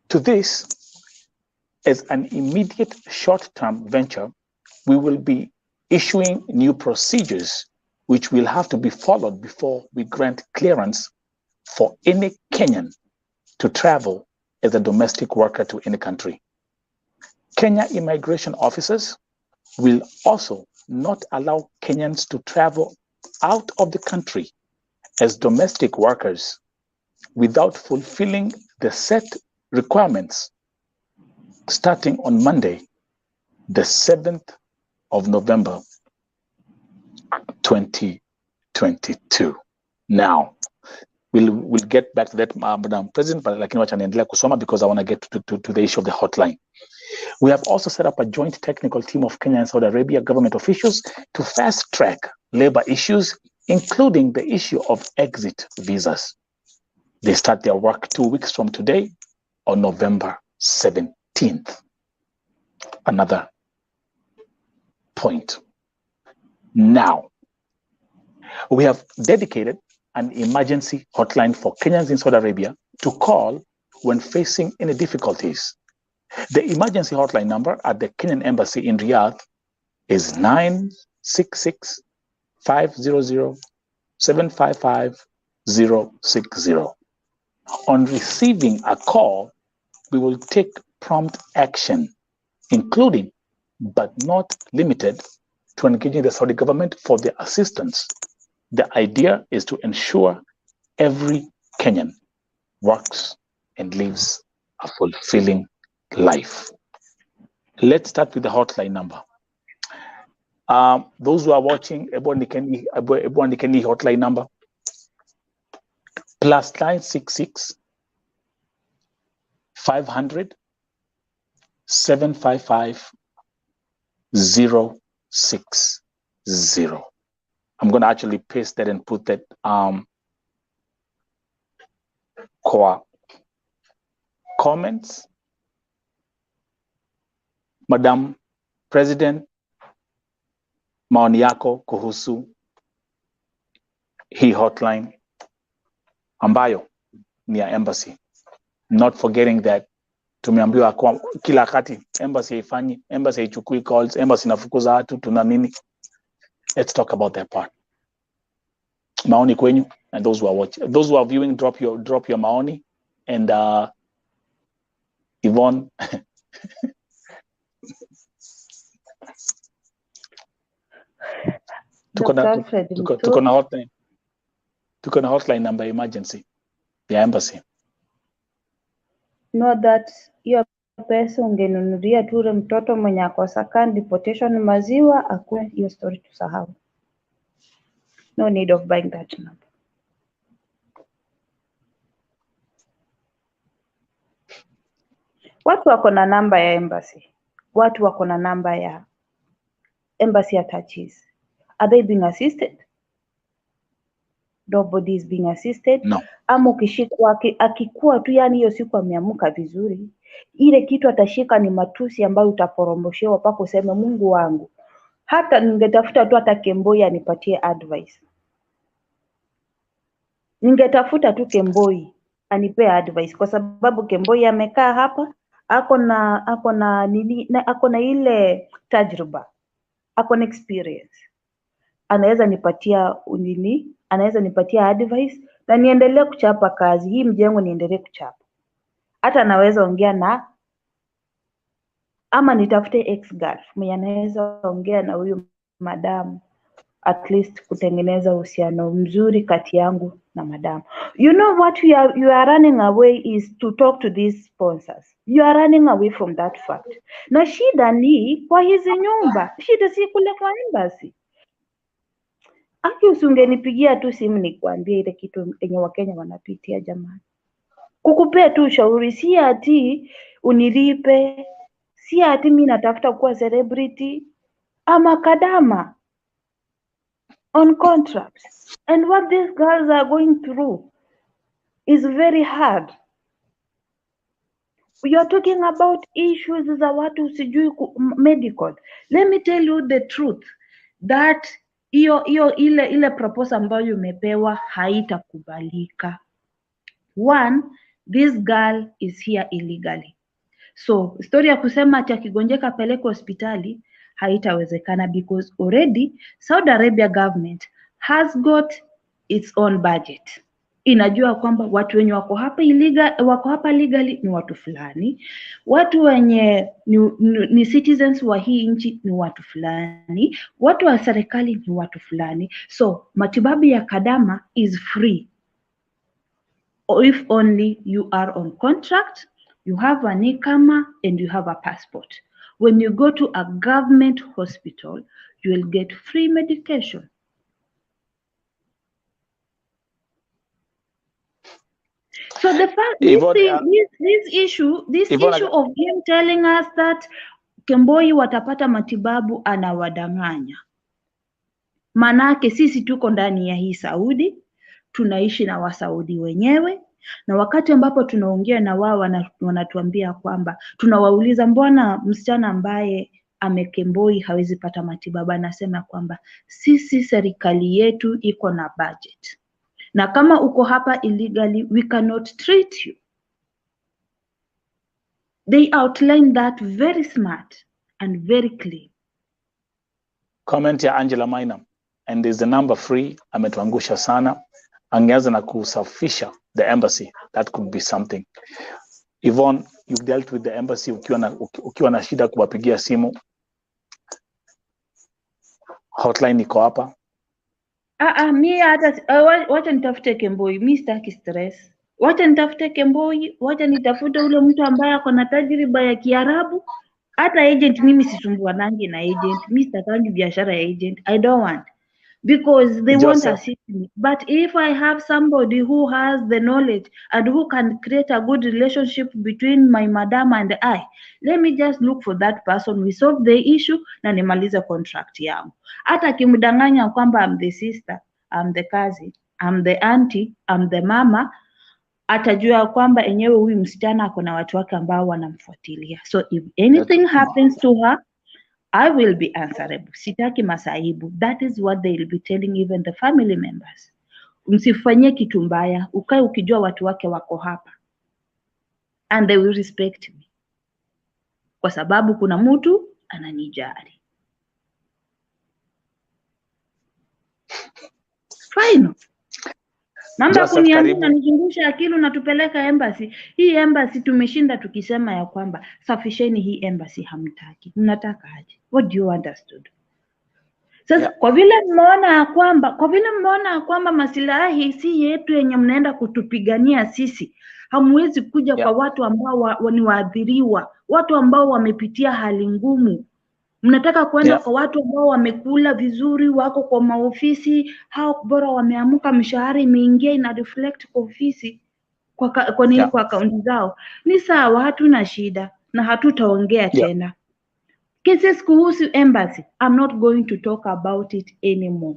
To this, as an immediate short-term venture, we will be issuing new procedures which will have to be followed before we grant clearance for any Kenyan to travel as a domestic worker to any country. Kenya immigration officers will also not allow Kenyans to travel out of the country as domestic workers without fulfilling the set requirements starting on Monday, the 7th of November, 2022. Now, we'll get back to that, Madam President, but lakini wacha niendelea kusoma because I want to get to the issue of the hotline. We have also set up a joint technical team of Kenya and Saudi Arabia government officials to fast-track labor issues, including the issue of exit visas. They start their work 2 weeks from today on November 17th. Another point. Now, we have dedicated an emergency hotline for Kenyans in Saudi Arabia to call when facing any difficulties. The emergency hotline number at the Kenyan Embassy in Riyadh is 966-500-755-060. On receiving a call, we will take prompt action, including, but not limited to engaging the Saudi government for their assistance. The idea is to ensure every Kenyan works and lives a fulfilling life. Let's start with the hotline number. Those who are watching, everyone can hotline number +966 500 755 060. I'm going to actually paste that and put that core comments. Madam President, maoni yako kuhusu hii hotline ambayo ni ya embassy. Not forgetting that tumeambiwa kwa kila wakati embassy haifanyi, embassy haichukui calls, embassy inafukuza watu, tuna nini. Let's talk about that part. Maoni kwenyu, and those who are watching, those who are viewing, drop your maoni, and Yvonne. Tuko na hotline number emergency ya embassy. Know that hiyo pesa ungenunulia tu ule mtoto mwenye akosa deportation maziwa, akue hiyo story tusahau. No need of buying that number. Watu wako na namba ya embassy. Watu wako na namba ya embassy attaches. Are they being assisted? Nobody is being assisted. No. Ama ukishikwa akikuwa tu, yani hiyo siku ameamuka vizuri, ile kitu atashika ni matusi ambayo utaporomoshewa pako useme Mungu wangu. Hata ningetafuta tu hata Kemboi anipatie advice. Ningetafuta tu Kemboi anipea advice, kwa sababu Kemboi amekaa hapa, ako na ile tajriba, ako na experience. Anaweza nipatia advice na niendelee kuchapa kazi hii, mjengo niendelee kuchapa. Hata naweza ongea ama nitafute ex-girl mwenye anaweza ongea na huyu madam, at least kutengeneza uhusiano mzuri kati yangu na madam. You know what you are running away is to talk to these sponsors. You are running away from that fact. Na shida ni kwa hizi nyumba, shida si kule kwa embassy. Aki usingenipigia tu simu nikwambie ile kitu yenye Wakenya wanapitia jamani. Kukupea tu ushauri, si ati unilipe, si ati mimi natafuta kuwa celebrity ama kadama on contracts. And what these girls are going through is very hard. We are talking about issues za watu sijui medical. Let me tell you the truth that ile proposal ambayo umepewa haitakubalika. One, this girl is here illegally. So story ya kusema ati akigonjeka peleke hospitali haitawezekana, because already Saudi Arabia government has got its own budget. inajua kwamba watu wenye wako hapa legally ni watu fulani, watu wenye ni citizens wa hii nchi ni watu fulani, watu wa serikali ni watu fulani. So matibabu ya kadama is free if only you are on contract, you have an ikama and you have a passport. When you go to a government hospital, you will get free medication. So the fact this issue of him telling us that Kemboi watapata matibabu anawadanganya. Manake sisi tuko ndani ya hii Saudi, tunaishi na Wasaudi wenyewe, na wakati ambapo tunaongea na wao wanatuambia kwamba tunawauliza mbona msichana ambaye amekemboi hawezi pata matibabu, anasema kwamba sisi serikali yetu iko na budget. Na kama uko hapa illegally, we cannot treat you. They outline that very smart and very clear. Comment ya Angela Maina, and there's the number free, ametuangusha sana. Angeanza na kusafisha the embassy, that could be something. Yvonne, you've dealt with the embassy ukiwa na shida kuwapigia simu. Hotline iko hapa. Mi hata wacha nitafute Kemboi, mi sitaki stress. Wacha nitafute Kemboi, wacha nitafute ule mtu ambaye ako na tajriba ya Kiarabu. Hata agent mimi sisumbuanangi na agent. Mimi sitakangi biashara ya agent. I don't want. Because they want to assist me. But if I have somebody who has the knowledge and who can create a good relationship between my madam and I, let me just look for that person. We solve the issue na nimalize contract yangu. Hata kimdanganya kwamba I'm the sister, I'm the cousin, I'm the auntie, I'm the mama, atajua kwamba enyewe huyu msichana ako na watu wake ambao wanamfuatilia. So if anything happens to her, I will be answerable. Sitaki masaibu. That is what they will be telling even the family members. Msifanyie kitu mbaya, ukae ukijua watu wake wako hapa. And they will respect me. Kwa sababu kuna mtu ananijali. Fine. Mambo kuniambia nanizungusha akili unatupeleka embassy. Hii embassy tumeshinda tukisema ya kwamba safisheni hii embassy, hamtaki. Mnataka aje? What do you want us to do? Sasa kwa vile mmeona kwamba masilahi si yetu yenye mnaenda kutupigania sisi, hamwezi kuja kwa watu ambao ni waathiriwa, watu ambao wamepitia hali ngumu. Mnataka kwenda kwa watu ambao wamekula vizuri, wako kwa maofisi, hao bora wameamuka, mshahara imeingia, ina reflect kwa ofisi, kwa nini kwa akaunti zao. Ni sawa, hatuna shida na hatutaongea tena. Cases kuhusu embassy, I'm not going to talk about it anymore.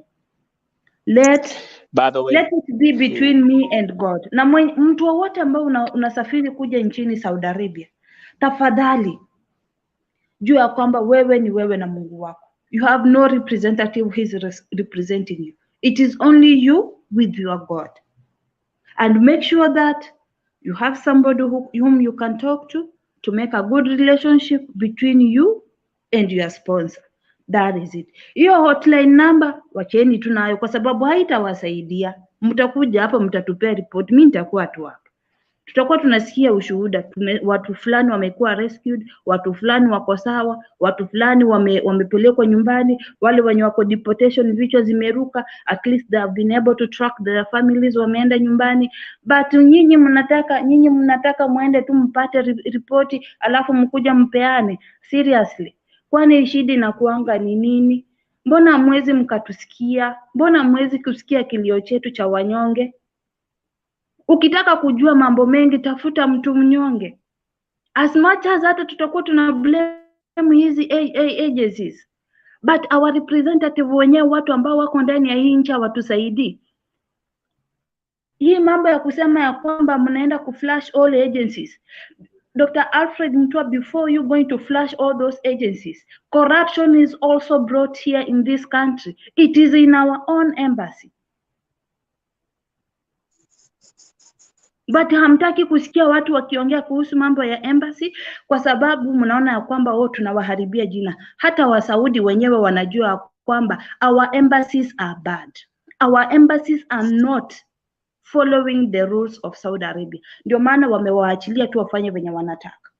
Let it be between me and God. Na mtu wote ambao unasafiri kuja nchini Saudi Arabia, tafadhali jua ya kwamba wewe ni wewe na Mungu wako. You have no representative who is representing you. It is only you with your God. And make sure that you have somebody whom you can talk to make a good relationship between you and your sponsor. That is it. Hiyo hotline number wacheni tunayo kwa sababu haitawasaidia. Mtakuja hapa mtatupea report, mimi nitakuwa tu hapa. Tutakuwa tunasikia ushuhuda, watu fulani wamekuwa rescued, watu fulani wako sawa, watu fulani wamepelekwa nyumbani, wale wenye wako deportation vichwa zimeruka, at least they have been able to track their families, wameenda nyumbani. But nyinyi mnataka muende tu mpate ripoti alafu mkuja mpeane. Seriously, kwani shida inakuanga ni nini? Mbona hamwezi mkatusikia? Mbona hamwezi kusikia kilio chetu cha wanyonge? Ukitaka kujua mambo mengi, tafuta mtu mnyonge. As much as hata tutakuwa tuna blame hizi agencies, but our representative wenyewe, watu ambao wako ndani ya hii nchi hawatusaidii. Hii mambo ya kusema ya kwamba mnaenda kuflash all agencies. Dr. Alfred Mtua, before you going to flash all those agencies, corruption is also brought here in this country. It is in our own embassy. But hamtaki kusikia watu wakiongea kuhusu mambo ya embassy kwa sababu mnaona ya kwamba tunawaharibia jina. Hata Wasaudi wenyewe wanajua kwamba our embassies are bad. Our embassies are not following the rules of Saudi Arabia. Ndio maana wamewaachilia tu wafanye venye wanataka.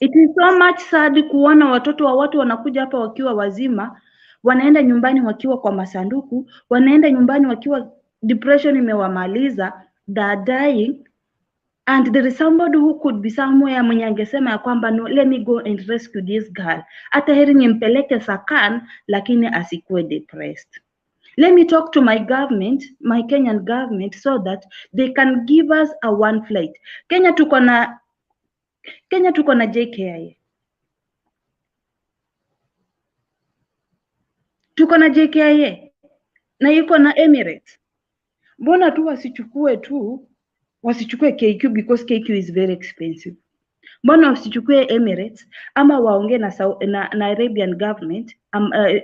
It is so much sad kuona watoto wa watu wanakuja hapa wakiwa wazima, wanaenda nyumbani wakiwa kwa masanduku, wanaenda nyumbani wakiwa depression imewamaliza, they are dying, and there is somebody who could be somewhere mwenye angesema ya kwamba no, let me go and rescue this girl. Hata heri nimpeleke Sakan, lakini asikuwe depressed. Let me talk to my government, my Kenyan government, so that they can give us a one flight. Kenya tuko na JKIA. Tuko na JKIA na yuko na Emirates. Mbona tu wasichukue KQ, because KQ is very expensive. Mbona wasichukue Emirates ama waongee na Arabian government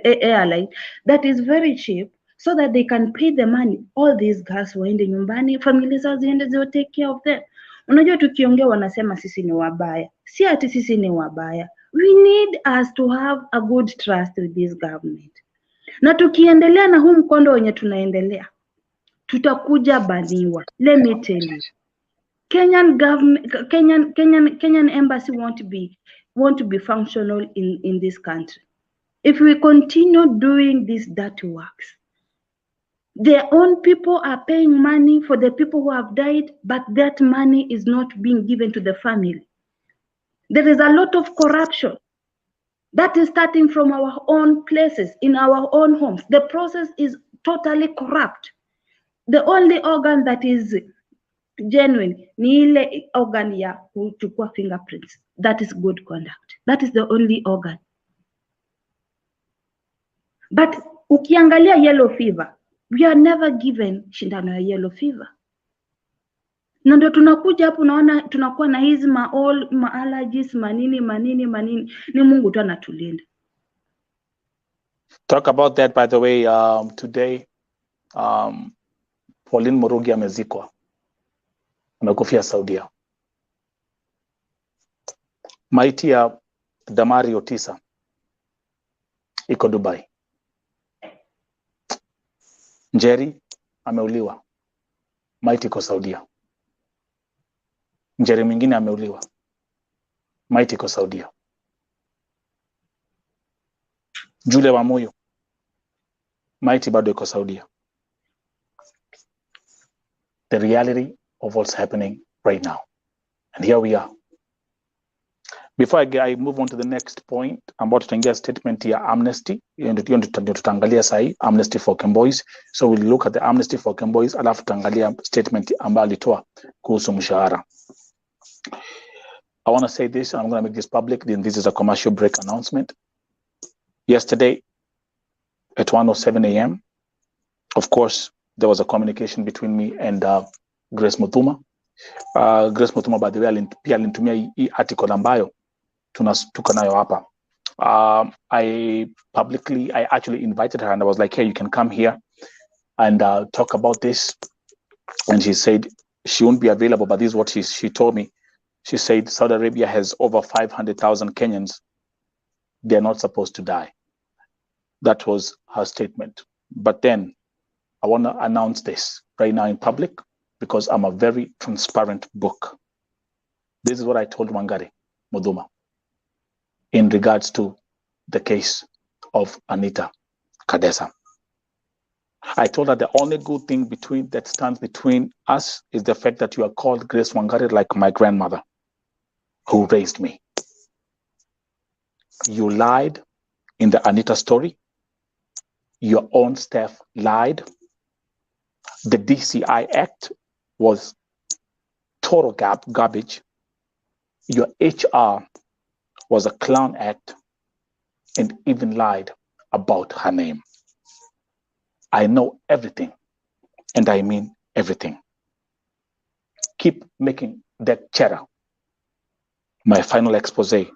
airline that is very cheap, so that they can pay the money. All these girls waende nyumbani, familia zao ziende, they will take care of them. Unajua tukiongea wanasema sisi ni wabaya. Si ati sisi ni wabaya. We need us to have a good trust with this government. Na tukiendelea na huu mkondo wenye tunaendelea, tutakuja baniwa. Let me tell you. Kenyan government, Kenyan embassy won't be functional in this country if we continue doing these dirty works. Their own people are paying money for the people who have died, but that money is not being given to the family. There is a lot of corruption that is starting from our own places, in our own homes. The process is totally corrupt. The only organ that is genuine ni ile organ ya kuchukua fingerprints. That is good conduct. That is the only organ. But ukiangalia yellow fever, we are never given shindano ya yellow fever. Na ndio tunakuja hapo, unaona tunakuwa na hizi ma allergies manini. Ni Mungu tu anatulinda. Talk about that, by the way. Today Pauline Murugi amezikwa, amekufia Saudia. Maiti ya Damari Otisa iko Dubai. Njeri ameuliwa, maiti iko Saudia. Njeri mwingine ameuliwa, maiti iko Saudia. Julia Wamuyu, maiti bado iko Saudia. The reality of what's happening right now. And here we are. Before I move on to the next point, I'm about to get a statement here, Amnesty. Tutaangalia sahi, Amnesty for Kemboys. So we'll look at the Amnesty for Kemboys, alafu tutaangalia statement ambayo alitoa kuhusu mshahara. I want to say this, and I'm going to make this public, then this is a commercial break announcement. Yesterday, at 1:07 a.m., of course, there was a communication between me and Grace Muthuma. Grace Muthuma, by the way, pia alinitumia hii article ambayo tuko nayo hapa. I actually invited her and I was like, hey, you can come here and talk about this. And she said she won't be available, but this is what she told me. She said Saudi Arabia has over 500,000 Kenyans. They're not supposed to die. That was her statement. But then I want to announce this right now in public because I'm a very transparent book. This is what I told Wangari Muthuma in regards to the case of Anita Kadesa. I told her the only good thing that stands between us is the fact that you are called Grace Wangari, like my grandmother who raised me. You lied in the Anita story. Your own staff lied. The DCI Act was total garbage. Your HR was a clown act and even lied about her name. I know everything, and I mean everything. Keep making that chatter. My final expose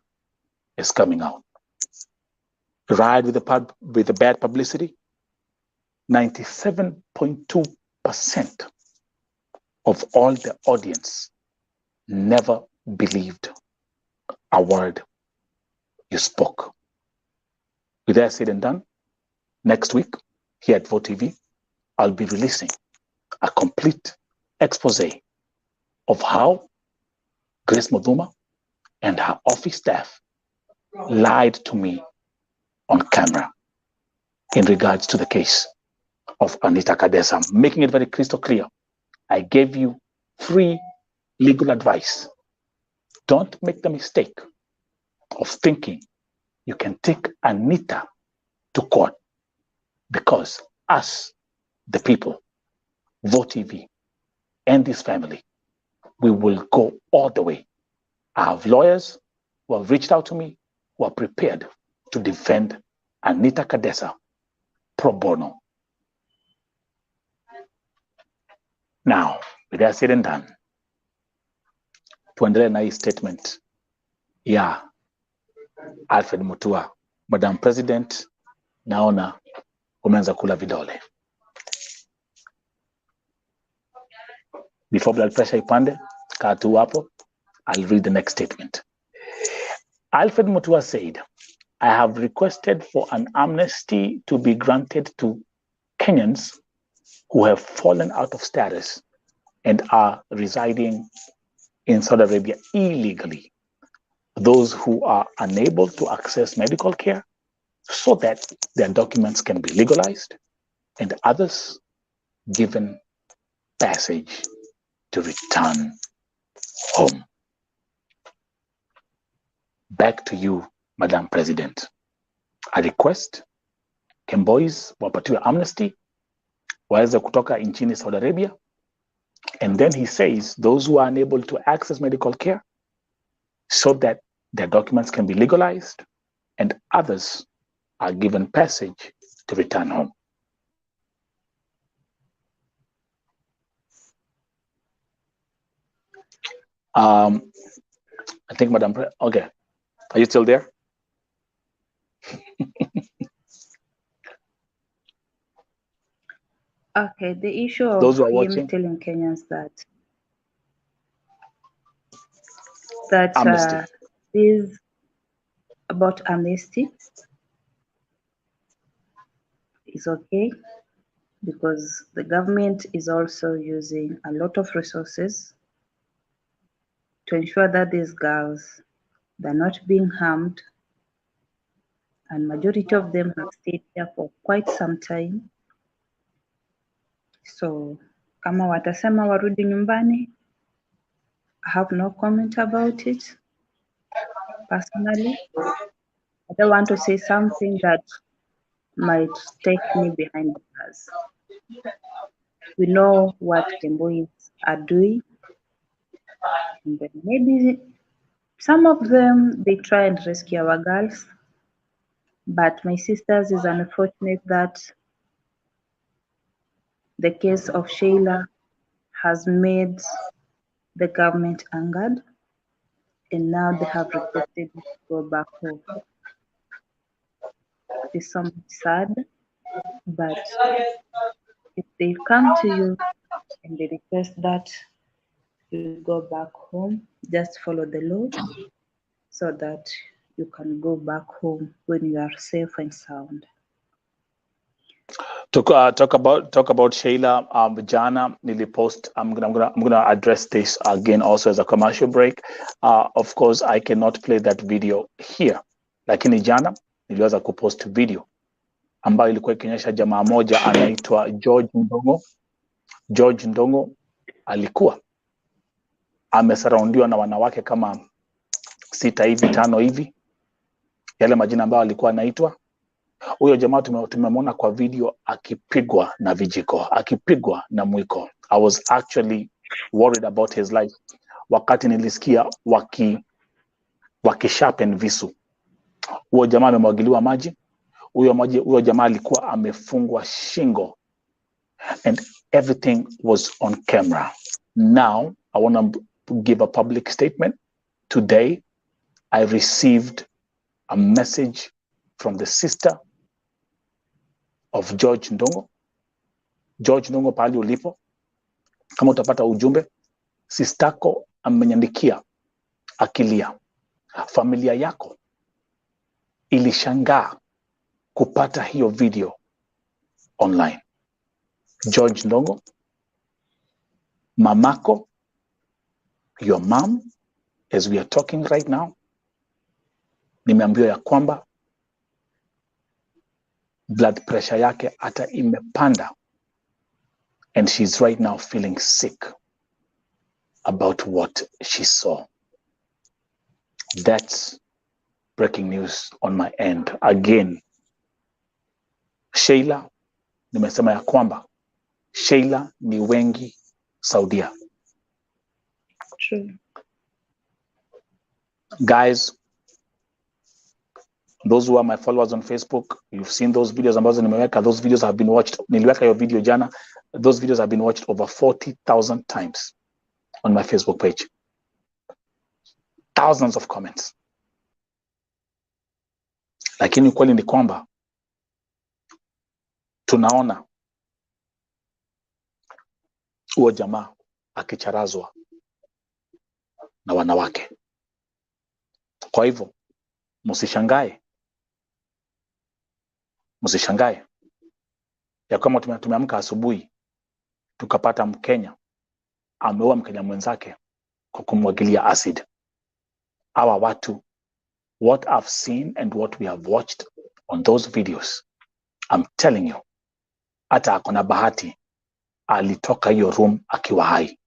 is coming out. Ride with the bad publicity. 97.2% of all the audience never believed a word you spoke. With that said and done, next week, here at Vote TV, I'll be releasing a complete expose of how Grace Muthuma and her office staff lied to me on camera in regards to the case of Anita Kadesa. I'm making it very crystal clear. I gave you free legal advice. Don't make the mistake of thinking you can take Anita to court, because us, the people, Vote TV, and this family, we will go all the way. I have lawyers who have reached out to me, who are prepared to defend Anita Kadesa pro bono. Now, with that said and done, tuendelee na hii statement ya Alfred Mutua. Madam President, naona umeanza kula vidole. Before blood pressure ipande, kaa tu hapo, I'll read the next statement. Alfred Mutua said, I have requested for an amnesty to be granted to Kenyans who have fallen out of status and are residing in Saudi Arabia illegally. Those who are unable to access medical care so that their documents can be legalized, and others given passage to return home. Back to you, Madam President. I request Kemboys wapatiwe amnesty, waweze kutoka nchini Saudi Arabia. And then he says those who are unable to access medical care so that their documents can be legalized, and others are given passage to return home. I think, Madam President, okay. Are you still there? Okay, the issue of Those who are him watching, telling Kenyans that amnesty. is about amnesty is okay, because the government is also using a lot of resources to ensure that these girls, they're not being harmed, and majority of them have stayed here for quite some time. So kama watasema warudi nyumbani, I have no comment about it. Personally, I don't want to say something that might take me behind the bars. We know what Kemboys are doing, and then maybe some of them, they try and rescue our girls. But my sisters, is unfortunate that the case of Sheila has made the government angered, and now they have requested to go back home. It's somewhat sad, but if they come to you and they request that you go back home, just follow the law so that you can go back home when you are safe and sound. Talk about Sheila Jana nilipost. I'm gonna address this again also as a commercial break. Of course, I cannot play that video here, lakini jana niliweza kupost video ambayo ilikuwa ikionyesha jamaa moja anaitwa George Ndongo. George Ndongo alikuwa amesaraundiwa na wanawake kama 6 hivi 5 hivi, yale majina ambayo alikuwa anaitwa. Huyo jamaa tumemwona kwa video akipigwa na vijiko, akipigwa na mwiko. I was actually worried about his life wakati nilisikia wakisharpen visu. Huyo jamaa amemwagiliwa maji. Huyo jamaa alikuwa amefungwa shingo, and everything was on camera. Now I want to give a public statement. Today I received a message from the sister of George Ndongo. George Ndongo, pali ulipo, kama utapata ujumbe, sistako amenyandikia akilia. Familia yako ilishangaa kupata hiyo video online. George Ndongo, mamako, your mom, as we are talking right now, nimeambiwa ya kwamba blood pressure yake hata imepanda, and she's right now feeling sick about what she saw. That's breaking news on my end. Again, Sheila, nimesema ya kwamba Sheila ni wengi Saudia. True. Guys, those who are my followers on Facebook, you've seen those videos ambazo nimeweka. Those videos have been watched. Niliweka your video jana. Those videos have been watched over 40,000 times on my Facebook page. Thousands of comments. Lakini ukweli ni kwamba tunaona huo jamaa akicharazwa na wanawake. Kwa hivyo msishangae ya kama tumeamka asubuhi tukapata Mkenya ameua Mkenya mwenzake kwa kumwagilia acid. Hawa watu, what I've seen and what we have watched on those videos, I'm telling you, hata akona bahati alitoka hiyo room akiwa hai.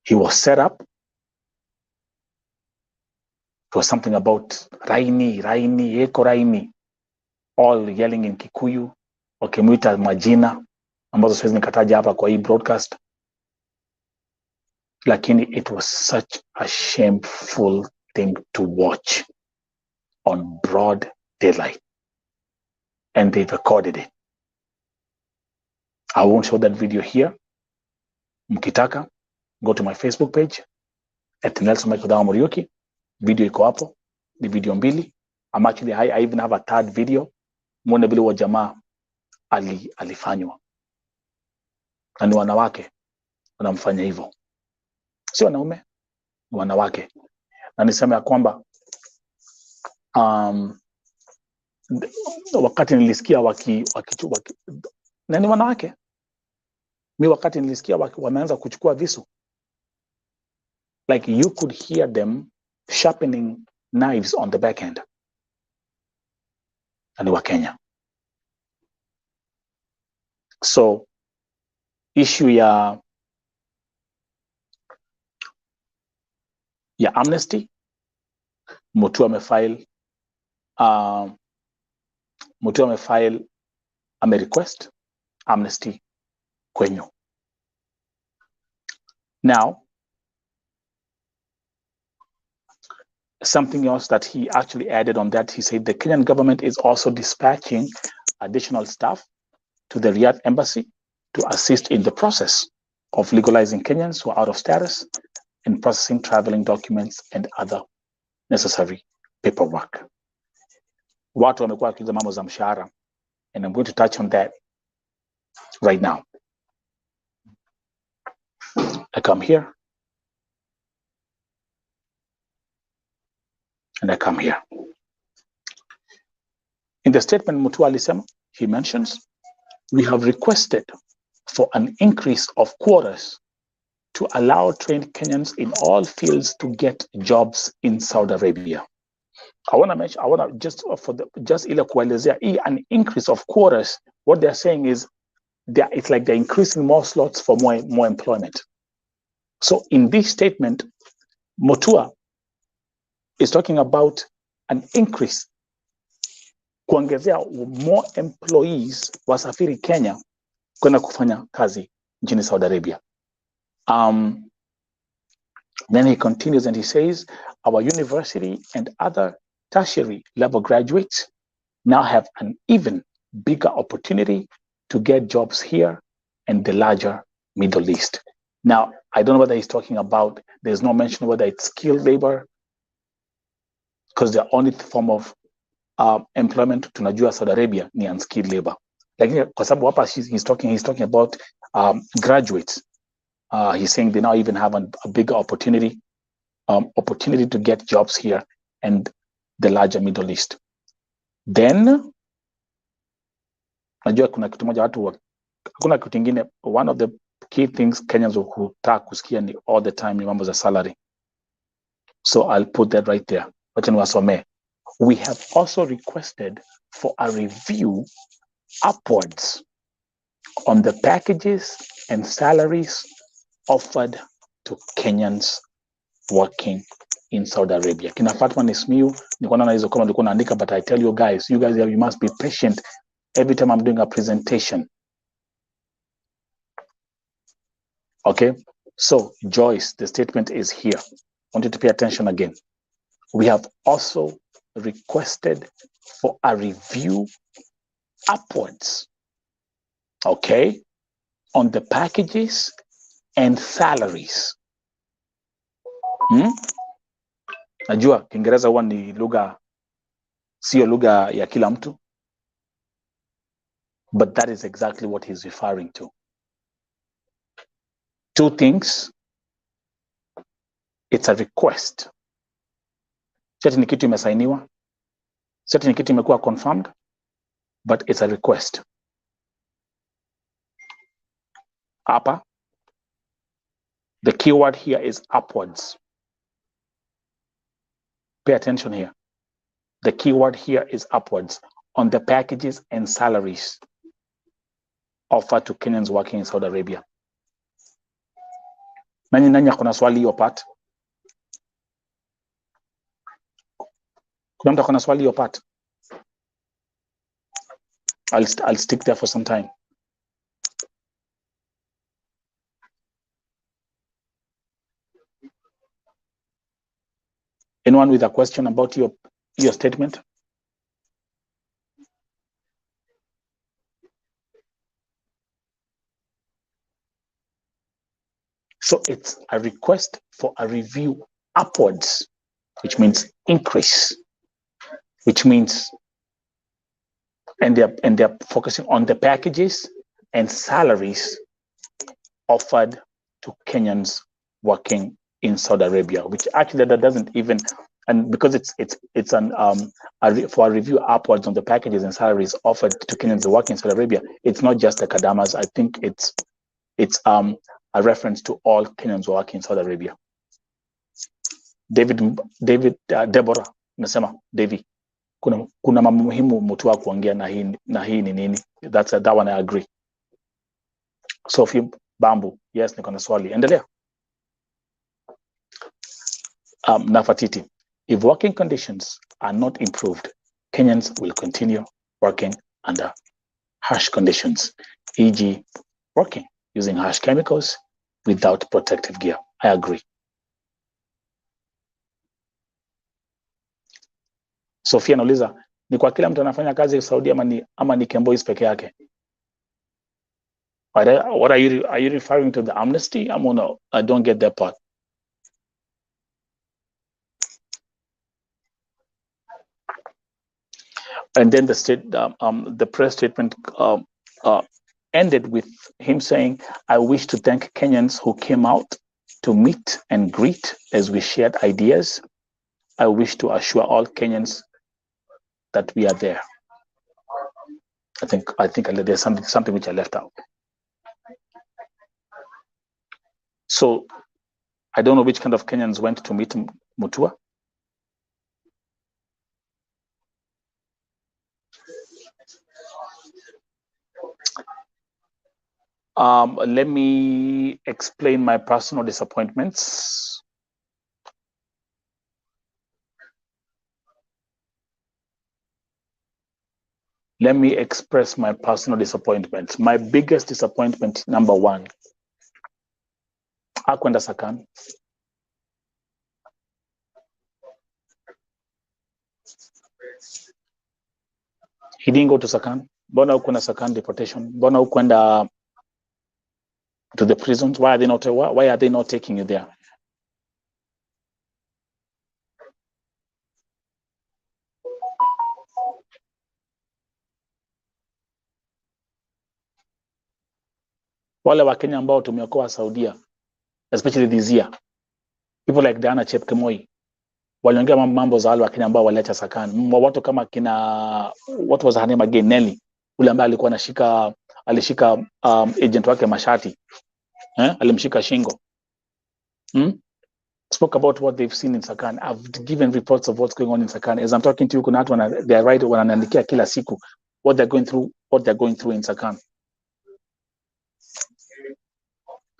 He was set up. It was something about Raini, Eko Raini, all yelling in Kikuyu, wakimuita majina ambazo siwezi nikataja hapa kwa hii broadcast. Lakini it was such a shameful thing to watch on broad daylight. And they recorded it. I won't show that video here. Mkitaka, go to my Facebook page at Nelson Michael Dawa Muriuki. Video iko hapo. Ni video mbili. I even have a third video. Mwone vile wa jamaa alifanywa. Na ni wanawake wanamfanya hivyo. Si wanaume, ni wanawake. Na nisema ya kwamba wakati nilisikia na ni wanawake. Wakati nilisikia wameanza kuchukua visu, like you could hear them sharpening knives on the back end. And wa Kenya. So issue ya amnesty, Mutua amefile request amnesty kwenyu. Now, something else that he actually added on that, he said the Kenyan government is also dispatching additional staff to the Riyadh embassy to assist in the process of legalizing Kenyans who are out of status and processing traveling documents and other necessary paperwork. Watu wamekuwa wakiuliza mambo za mshahara, and I'm going to touch on that right now. I come here and I come here. In the statement Mutua alisema, he mentions, we have requested for an increase of quotas to allow trained Kenyans in all fields to get jobs in Saudi Arabia. I want to just ile kuelezea an increase of quotas. What they're saying is it's like they're increasing more slots for more employment. So in this statement, Mutua is talking about an increase, kuongezea more employees wasafiri Kenya kwenda kufanya kazi nchini Saudi Arabia. Then he continues and he says, our university and other tertiary level graduates now have an even bigger opportunity to get jobs here and the larger Middle East. Now, I don't know whether he's talking about, there's no mention whether it's skilled labor, because the only form of employment tunajua Saudi Arabia ni unskilled labor. Lakini kwa sababu hapa he's talking about graduates. He's saying they now even have a bigger opportunity to get jobs here and the larger Middle East. Then Najua kuna kitu moja hakuna kitu kingine. One of the key things Kenyans hutaka kusikia ni all the time ni mambo za salary. So I'll put that right there. Wacha niwasomee. We have also requested for a review upwards on the packages and salaries offered to Kenyans working in Saudi Arabia. Kina Fatma Nismiu, nilikuwa naona hizo kama nilikuwa naandika, but I tell you guys you must be patient every time I'm doing a presentation. Okay, so Joyce, the statement is here. I want you to pay attention again. We have also requested for a review upwards, okay, on the packages and salaries. Najua Kiingereza huwa ni lugha, sio lugha ya kila mtu, but that is exactly what he's referring to. Two things. It's a request. Seti ni kitu imesainiwa, seti ni kitu imekuwa confirmed, but it's a request. Hapa, the keyword here is upwards. Pay attention here. The keyword here is upwards on the packages and salaries offered to Kenyans working in Saudi Arabia. Nani akona swali hiyo part? Kuna mtu akona swali hiyo part? I'll stick there for some time. Anyone with a question about your statement? So it's a request for a review upwards, which means increase, which means, and they're focusing on the packages and salaries offered to Kenyans working in Saudi Arabia, which actually that doesn't even, and because it's an for a review upwards on the packages and salaries offered to Kenyans working in Saudi Arabia, it's not just the Kadamas. I think it's a reference to all Kenyans working in Saudi Arabia. Deborah, nasema David, kuna mambo muhimu mtu wa kuongea na hii ni nini? That one I agree. Sophie Bambu, yes, niko na swali. Endelea. Nafatiti, if working conditions are not improved, Kenyans will continue working under harsh conditions, e.g. working using harsh chemicals without protective gear. I agree. Sophia nauliza, ni kwa kila mtu anafanya kazi Saudi ama ni Kembois peke yake? What are you referring to, the amnesty? No, I don't get that part. And then the press statement ended with him saying, I wish to thank Kenyans who came out to meet and greet as we shared ideas. I wish to assure all Kenyans that we are there. I think there's something which I left out. So I don't know which kind of Kenyans went to meet Mutua. Let me explain my personal disappointments. Let me express my personal disappointments. My biggest disappointment, number one, hakwenda Sakan. He didn't go to Sakan. Mbona hukwenda Sakan deportation? Mbona hukwenda to the prisons? Why are they not taking you there? Wale wa Kenya ambao tumeokoa Saudia, especially this year, people like Diana Chepkemoi, waliongea mambo za wale wa Kenya ambao waliacha Sakan. Watu kama kina, what was her name again, Nelly. ule ambaye alikuwa alishika agent wake mashati, alimshika shingo. Spoke about what they've seen in Sakan. I've given reports of what's going on in Sakan. As I'm talking to you, kuna watu they are right wananiandikia kila siku what they're going through in Sakan.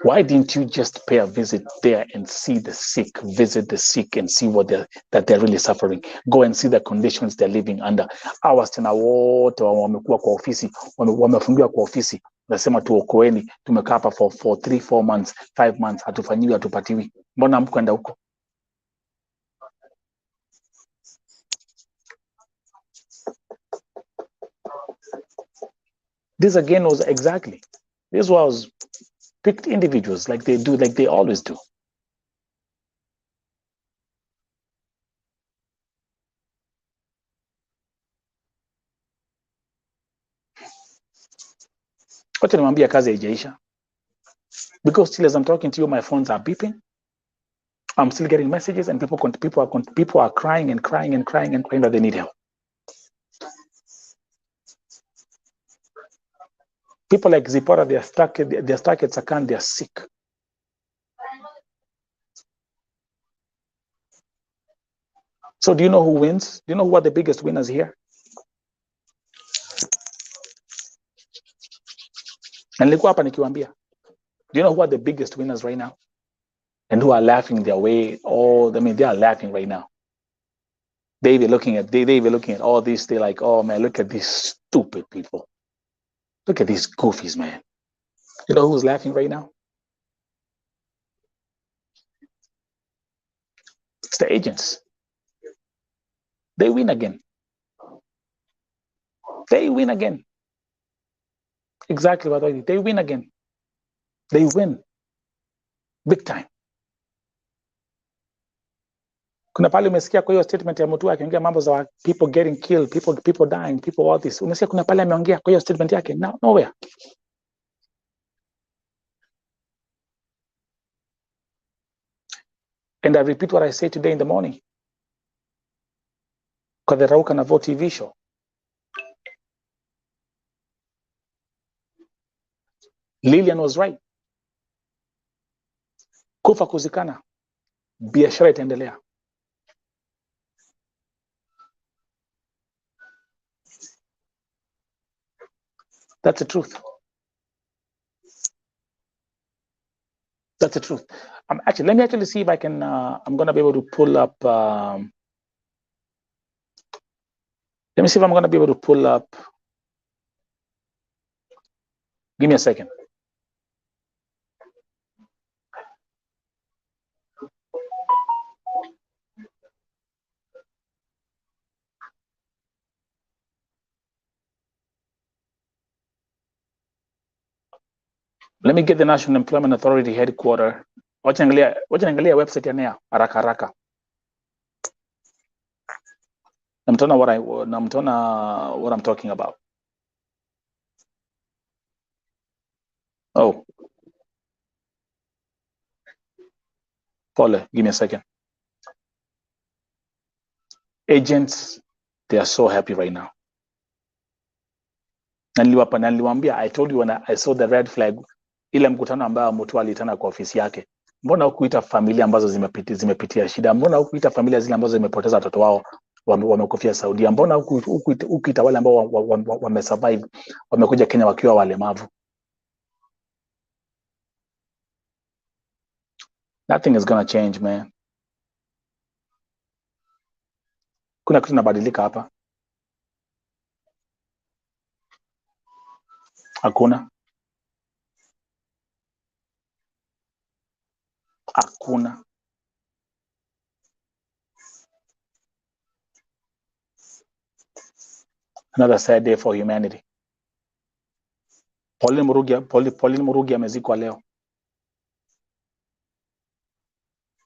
Why didn't you just pay a visit there and see the sick, visit the sick and see what they're really suffering? Go and see the conditions they're living under. Hours tena wote wamekuwa kwa ofisi, wamefungiwa kwa ofisi. Nasema tuokoeni, tumekaa hapa for 3, 4 months, 5 months, hatufanyiwi, hatupatiwi. Mbona mkwenda huko? This again was exactly, this was picked individuals like they always do. Wacha nimwambia kazi haijaisha. Because still as I'm talking to you, my phones are beeping. I'm still getting messages and people are crying and crying and crying and crying that they need help. People like Zipporah, they're stuck at Sakan, they're sick. So do you know who wins? Do you know who are the biggest winners here? And nilikuwa hapa nikiwaambia, do you know who are the biggest winners right now? And who are laughing their way? They are laughing right now. They be looking at all this, they're like, oh man, look at these stupid people. Look at these goofies, man. You know who's laughing right now? It's the agents. They win again. They win again. Exactly what I did. They win again. They win. Big time. Kuna pale umesikia kwa hiyo statement ya mtu akiongea mambo za people getting killed, people dying, people all this. Umesikia kuna pale ameongea kwa hiyo statement yake? No, nowhere. And I repeat what I said today in the morning. Kwa the Rauka na Vote TV show. Lillian was right. Kufa kuzikana. Biashara itaendelea. That's the truth. That's the truth. Let me actually see if I can, I'm going to be able to pull up, let me see if I'm going to be able to pull up. Give me a second. Let me get the National Employment Authority headquarter. Wacha niangalia website ya NEA haraka. Namtona what I'm talking about. Oh. Pole, give me a second. Agents, they are so happy right now. Niliwaambia, I told you when I saw the red flag, ile mkutano ambao mtu alitana kwa ofisi yake. Mbona hukuita familia ambazo zimepitia shida? Mbona hukuita familia zile ambazo zimepoteza watoto wao wamekufia Saudia? Mbona hukuita wale ambao wamesurvive wamekuja Kenya wakiwa walemavu? Nothing is gonna change, man. Kuna kitu inabadilika hapa? Hakuna. Another sad day for humanity. Pauline Murugi amezikwa leo.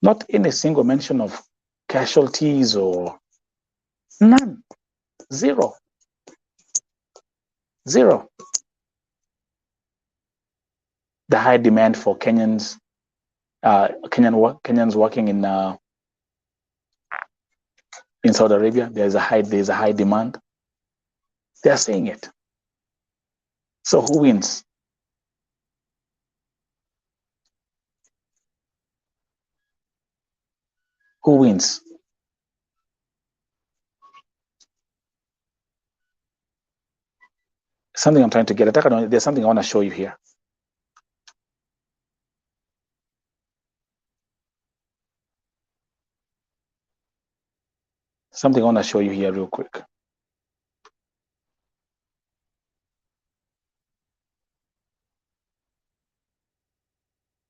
Not in a single mention of casualties or none. Zero. The high demand for Kenyans working in Saudi Arabia, there's a high demand. They are saying it. So who wins? Who wins? Something I'm trying to get. There's something I want to show you here. Something I want to show you here real quick.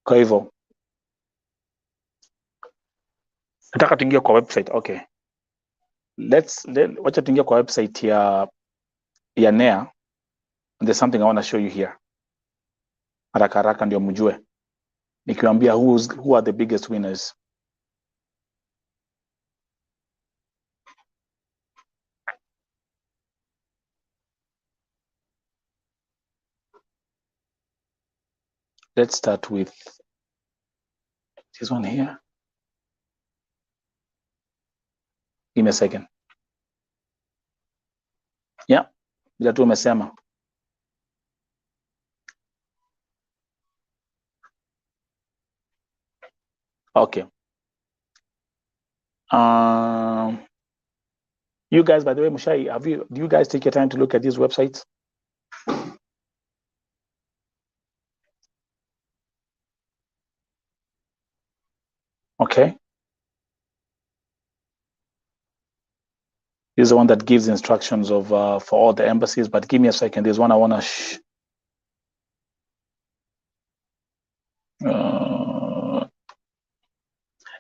Kwa hivyo nataka tuingie kwa website. Okay, wacha tuingie kwa website ya NEA. There's something I want to show you here. Haraka haraka ndio mjue. Nikiwaambia who are the biggest winners. Let's start with this one here. Give me a second. Yeah, bila tu umesema. Okay. You guys, by the way, Mushai, do you guys take your time to look at these websites? Okay. This is the one that gives instructions of for all the embassies, but give me a second. There's one I want to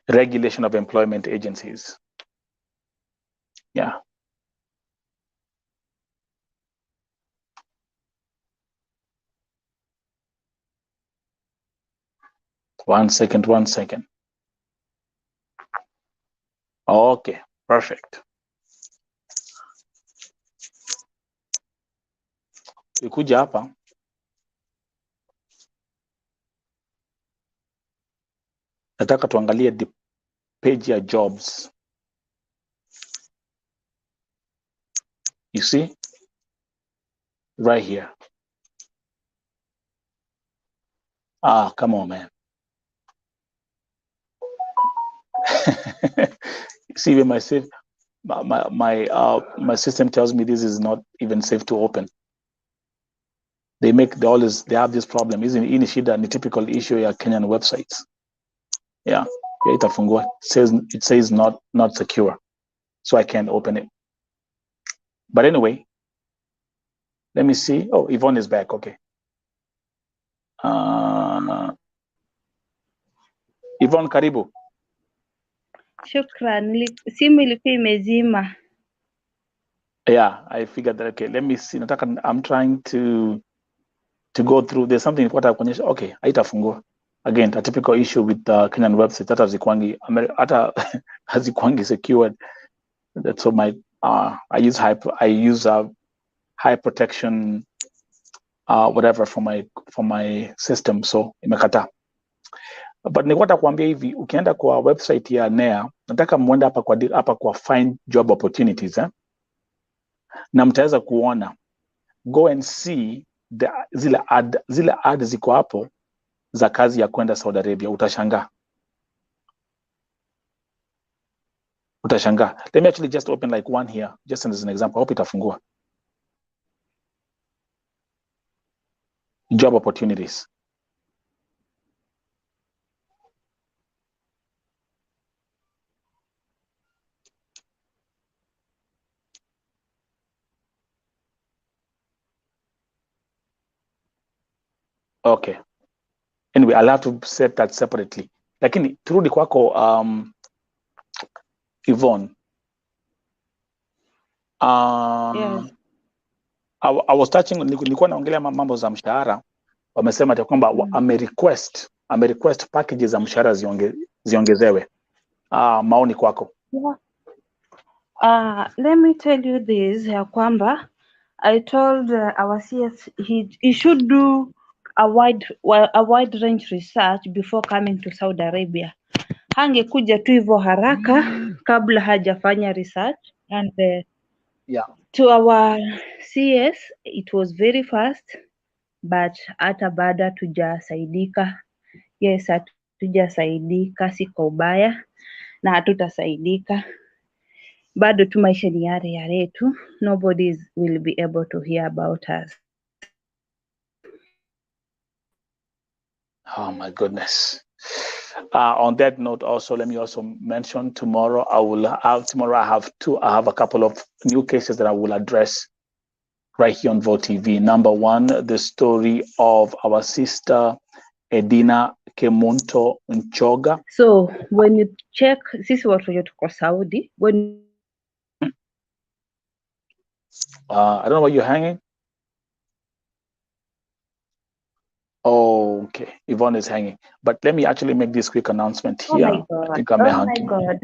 regulation of employment agencies. Yeah. One second. Okay, perfect. Ikuja hapa. Nataka tuangalie the page ya jobs. You see? Right here. Ah, come on, man. See, when my system tells me this is not even safe to open. They have this problem. Isn't ini shida ni typical issue ya Kenyan websites. Yeah, itafungua. It says not secure. So I can't open it. But anyway, let me see. Oh, Yvonne is back. Okay. Yvonne, karibu. Shukran. Simu ilikuwa imezima. Yeah, I figured that. Okay, let me see. I'm trying to go through. There's something what I kuonyesha. Okay, haitafungua. Again, a typical issue with Kenyan websites. Hata hazikwangi secured. That's so my I use high protection whatever for my system, so imekata. But nilikuwa kuambia hivi, ukienda kwa website ya NEA, nataka muende hapa kwa find job opportunities na mtaweza kuona, go and see zile ad ziko hapo za kazi ya kwenda Saudi Arabia. Utashangaa. Let me actually just open like one here, just as an example. Hope itafungua. Job opportunities. Okay. Anyway, I'll have to set that separately. Lakini turudi kwako Yvonne. Yes. I was touching, nilikuwa naongelea mambo za mshahara. Wamesema ati kwamba amerequest packages za mshahara ziongezewe. Maoni kwako? Let me tell you this ya kwamba I told our CS he should do a wide range research before coming to Saudi Arabia. Hangekuja tu hivyo haraka kabla hajafanya research, and Yeah. to our CS it was very fast. but hata bado hatujasaidika. Yes, hatujasaidika, si kwa ubaya na hatutasaidika. Bado tu maisha ni yale yale tu. Nobody will be able to hear about us. Oh my goodness. On that note, also let me also mention tomorrow. I have a couple of new cases that I will address right here on Vote TV. Number one, the story of our sister Edina Kemunto Nchoga. So when you check, sisi watu wenye tuko Saudi, when you check I don't know why you're hanging. Oh, okay. Yvonne is hanging. But let me actually make this quick announcement oh here. my I god, think I'm oh my hunting. god.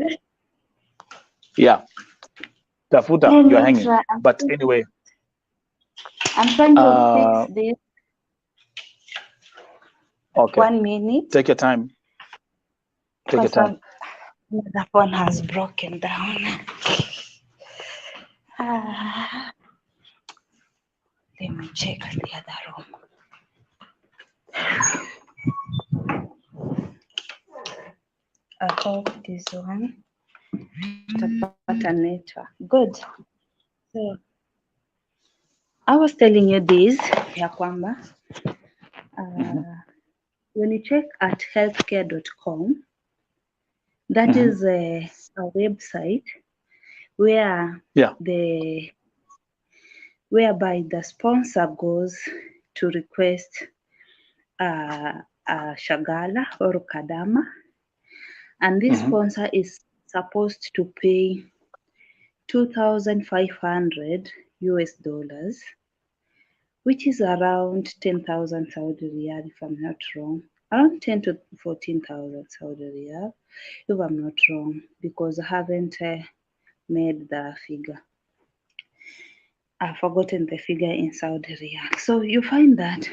Yeah. Tafuta, Let you're me hanging. try. But anyway, I'm trying to fix this. okay. 1 minute. Take your time. Take your time. That one has broken down. Ah, let me check the other room. I hope this one tutapata network. Good. So I was telling you this ya kwamba when you check at healthcare.com, that is a website where whereby the sponsor goes to request a shagala or kadama, and this sponsor is supposed to pay 2,500 US dollars, which is around 10,000 Saudi riyal, if I'm not wrong. Around 10 to 14,000 Saudi riyal, if I'm not wrong, because I haven't made the figure. I've forgotten the figure in Saudi riyal. So you find that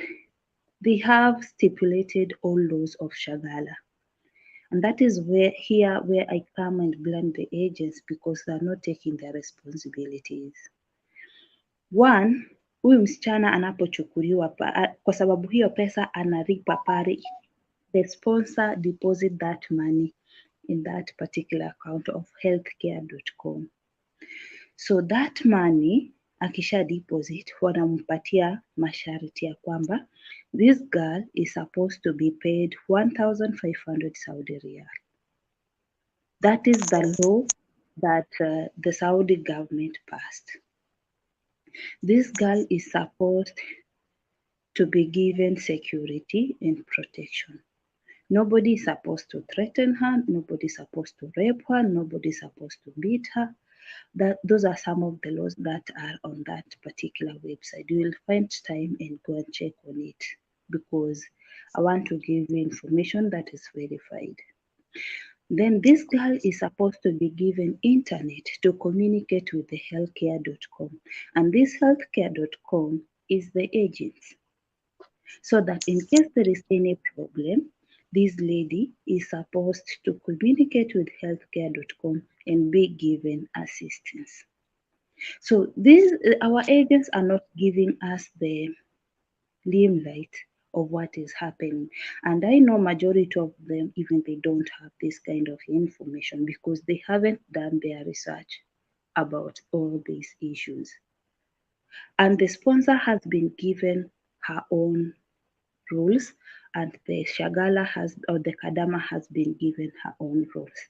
they have stipulated all laws of shagala. And that is where I come and blame the agents, because they're not taking their responsibilities. One, huyu msichana anapochukuliwa kwa sababu hiyo pesa analipa pale, the sponsor deposit that money in that particular account of healthcare.com. So that money akisha deposit, wanampatia masharti ya kwamba this girl is supposed to be paid 1,500 Saudi riyal. That is the law that the Saudi government passed. This girl is supposed to be given security and protection. Nobody is supposed to threaten her, nobody is supposed to rape her, nobody is supposed to beat her. Those are some of the laws that are on that particular website. You will find time and go and check on it, because I want to give you information that is verified. Then this girl is supposed to be given internet to communicate with the healthcare.com. And this healthcare.com is the agents. So that in case there is any problem, this lady is supposed to communicate with healthcare.com and be given assistance. So our agents are not giving us the limelight of what is happening. And I know majority of them, even they don't have this kind of information, because they haven't done their research about all these issues. And the sponsor has been given her own rules, and the shagala or the kadama has been given her own rules.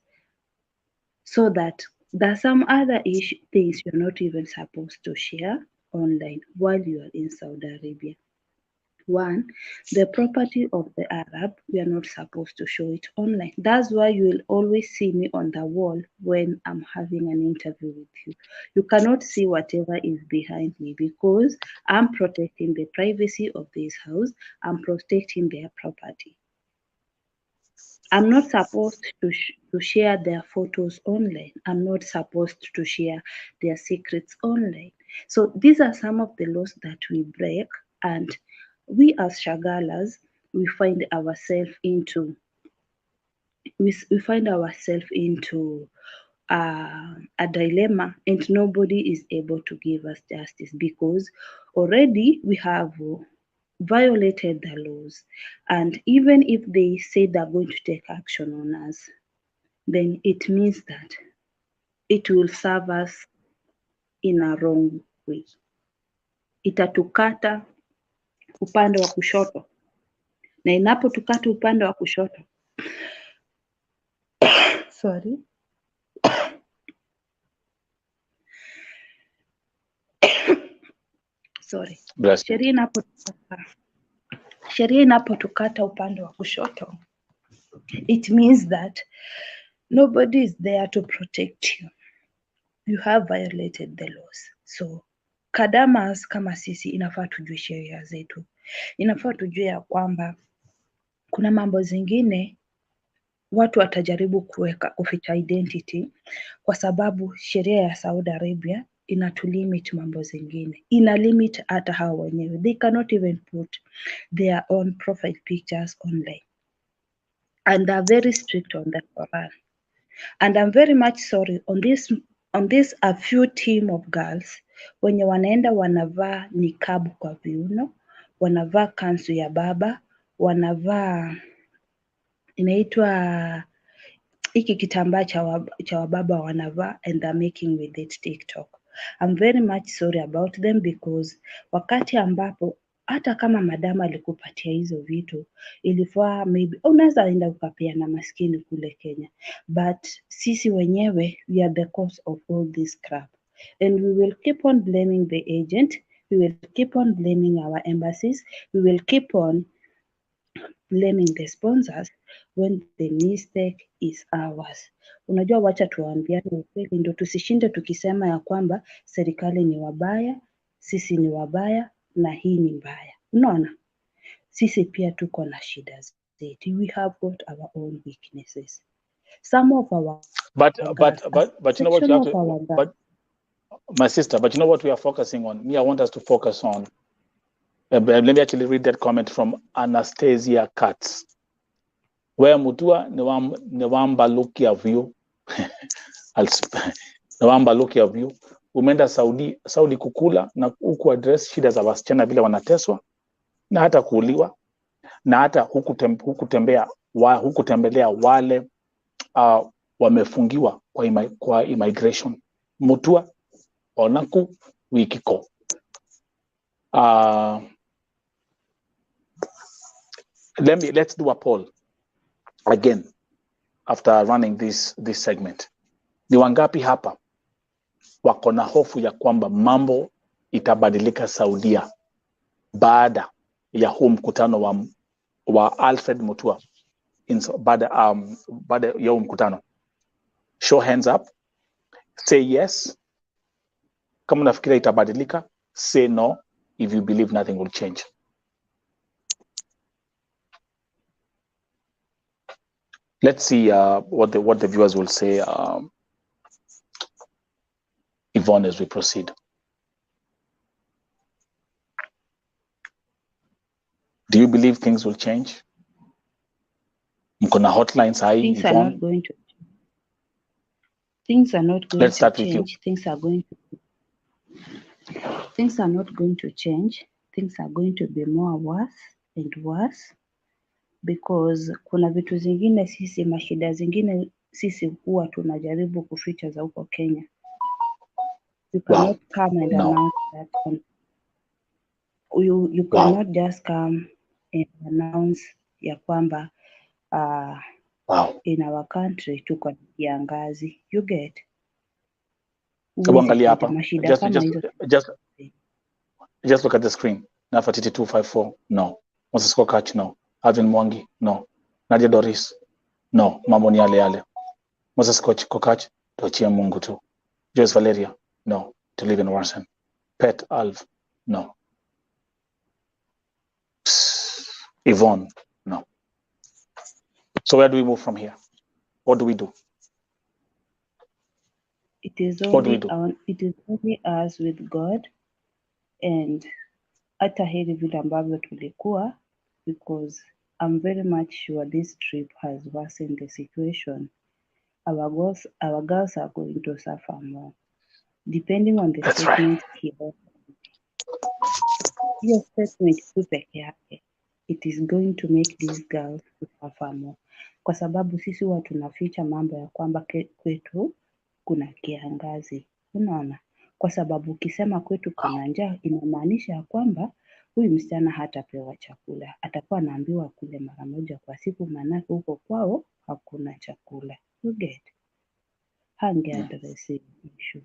So that there are some other things you're not even supposed to share online while you are in Saudi Arabia. One, the property of the Arab, we are not supposed to show it online. That's why you will always see me on the wall when I'm having an interview with you. You cannot see whatever is behind me, because I'm protecting the privacy of this house. I'm protecting their property. I'm not supposed to share their photos online. I'm not supposed to share their secrets online. So these are some of the laws that we break, and we as shagalas, we find ourselves into a dilemma, and nobody is able to give us justice, because already we have violated the laws, and even if they say they're going to take action on us, then it means that it will serve us in a wrong way. Itatukata upande wa kushoto, na inapotukata upande wa kushoto sorry sorry Bless you. sheria inapotukata upande wa kushoto, it means that nobody is there to protect you. You have violated the laws. So kadamas kama sisi inafaa tujue sheria zetu, inafaa tujue ya kwamba kuna mambo zingine watu watajaribu kuficha identity, kwa sababu sheria ya Saudi Arabia inatulimit mambo zingine, ina limit hata hao wenyewe. They cannot even put their own profile pictures online, and they're very strict on the Quran. And I'm very much sorry on this a few team of girls wenye wanaenda wanavaa nikabu kwa viuno, wanavaa kanzu ya baba, wanavaa inaitwa hiki kitambaa cha wababa wanavaa, and they're making with it TikTok. I'm very much sorry about them, because wakati ambapo hata kama madama alikupatia hizo vitu, ilifaa maybe unaweza enda ukapeana maskini kule Kenya, but sisi wenyewe we are the cause of all this crap, and we will keep on blaming the agent, we will keep on blaming our embassies, we will keep on blaming the sponsors when the mistake is ours. Unajua, wacha tuambiane ukweli, ndio tusishinde tukisema ya kwamba serikali ni wabaya, sisi ni wabaya na hii ni mbaya. Unaona, sisi pia tuko na shida zetu. We have got our own weaknesses. Some of our But girls, you know what you have to, but my sister, but you know what we are focusing on? Me, I want us to focus on. Let me actually read that comment from Anastasia Katz. Where mutua newamba look ya view. Newamba look ya view. Umeenda Saudi kukula na huku address shida za wasichana vile wanateswa na hata kuuliwa na hata hukutembelea wale wamefungiwa kwa immigration. Mutua onaku wikiko. Let's do a poll again after running this segment. Ni wangapi hapa wako na hofu ya kwamba mambo itabadilika Saudia baada ya huu mkutano wa Alfred Mutua baada ya huu mkutano? Show hands up. Say yes kama unafikiria itabadilika. Say no if you believe nothing will change. Let's see what the viewers will say, Yvonne, as we proceed. Do you believe things will change? Mkona hotlines high, things Yvonne? are not going to change. Things are not going Let's to start change. with you. Things are not going to change. Things are going to be more worse and worse, because kuna vitu zingine sisi, mashida zingine sisi huwa tunajaribu kuficha za huko Kenya. You cannot come and announce that. You cannot just come and announce ya kwamba in our country tuko na kiangazi. You get? Angalia hapa. Just look at the screen. Nafatiti 254, no. Moses Kokach, no. Alvin Mwangi, no. Nadia Doris, no. Mambo ni yale. Moses Kokach, tuachie Mungu tu. Joyce Valeria, no. To live in Warsan. Pet Alv, no. Yvonne, no. So where do we move from here? What do we do? It is only us with God, and hata heri vile ambavyo tulikuwa, because I'm very much sure this trip has worsened the situation. Our girls are going to suffer more, depending on the statement he offered. hiyo statement tu peke yake it is going to make these girls suffer more, kwa sababu sisi huwa tunaficha mambo ya kwamba kwetu kuna kiangazi, unaona, kwa sababu ukisema kwetu kuna njaa inamaanisha ya kwamba huyu msichana hatapewa chakula, atakuwa anaambiwa kule mara moja kwa siku, maanake huko kwao hakuna chakula. You get? Yeah. Hangeaddress hii issue.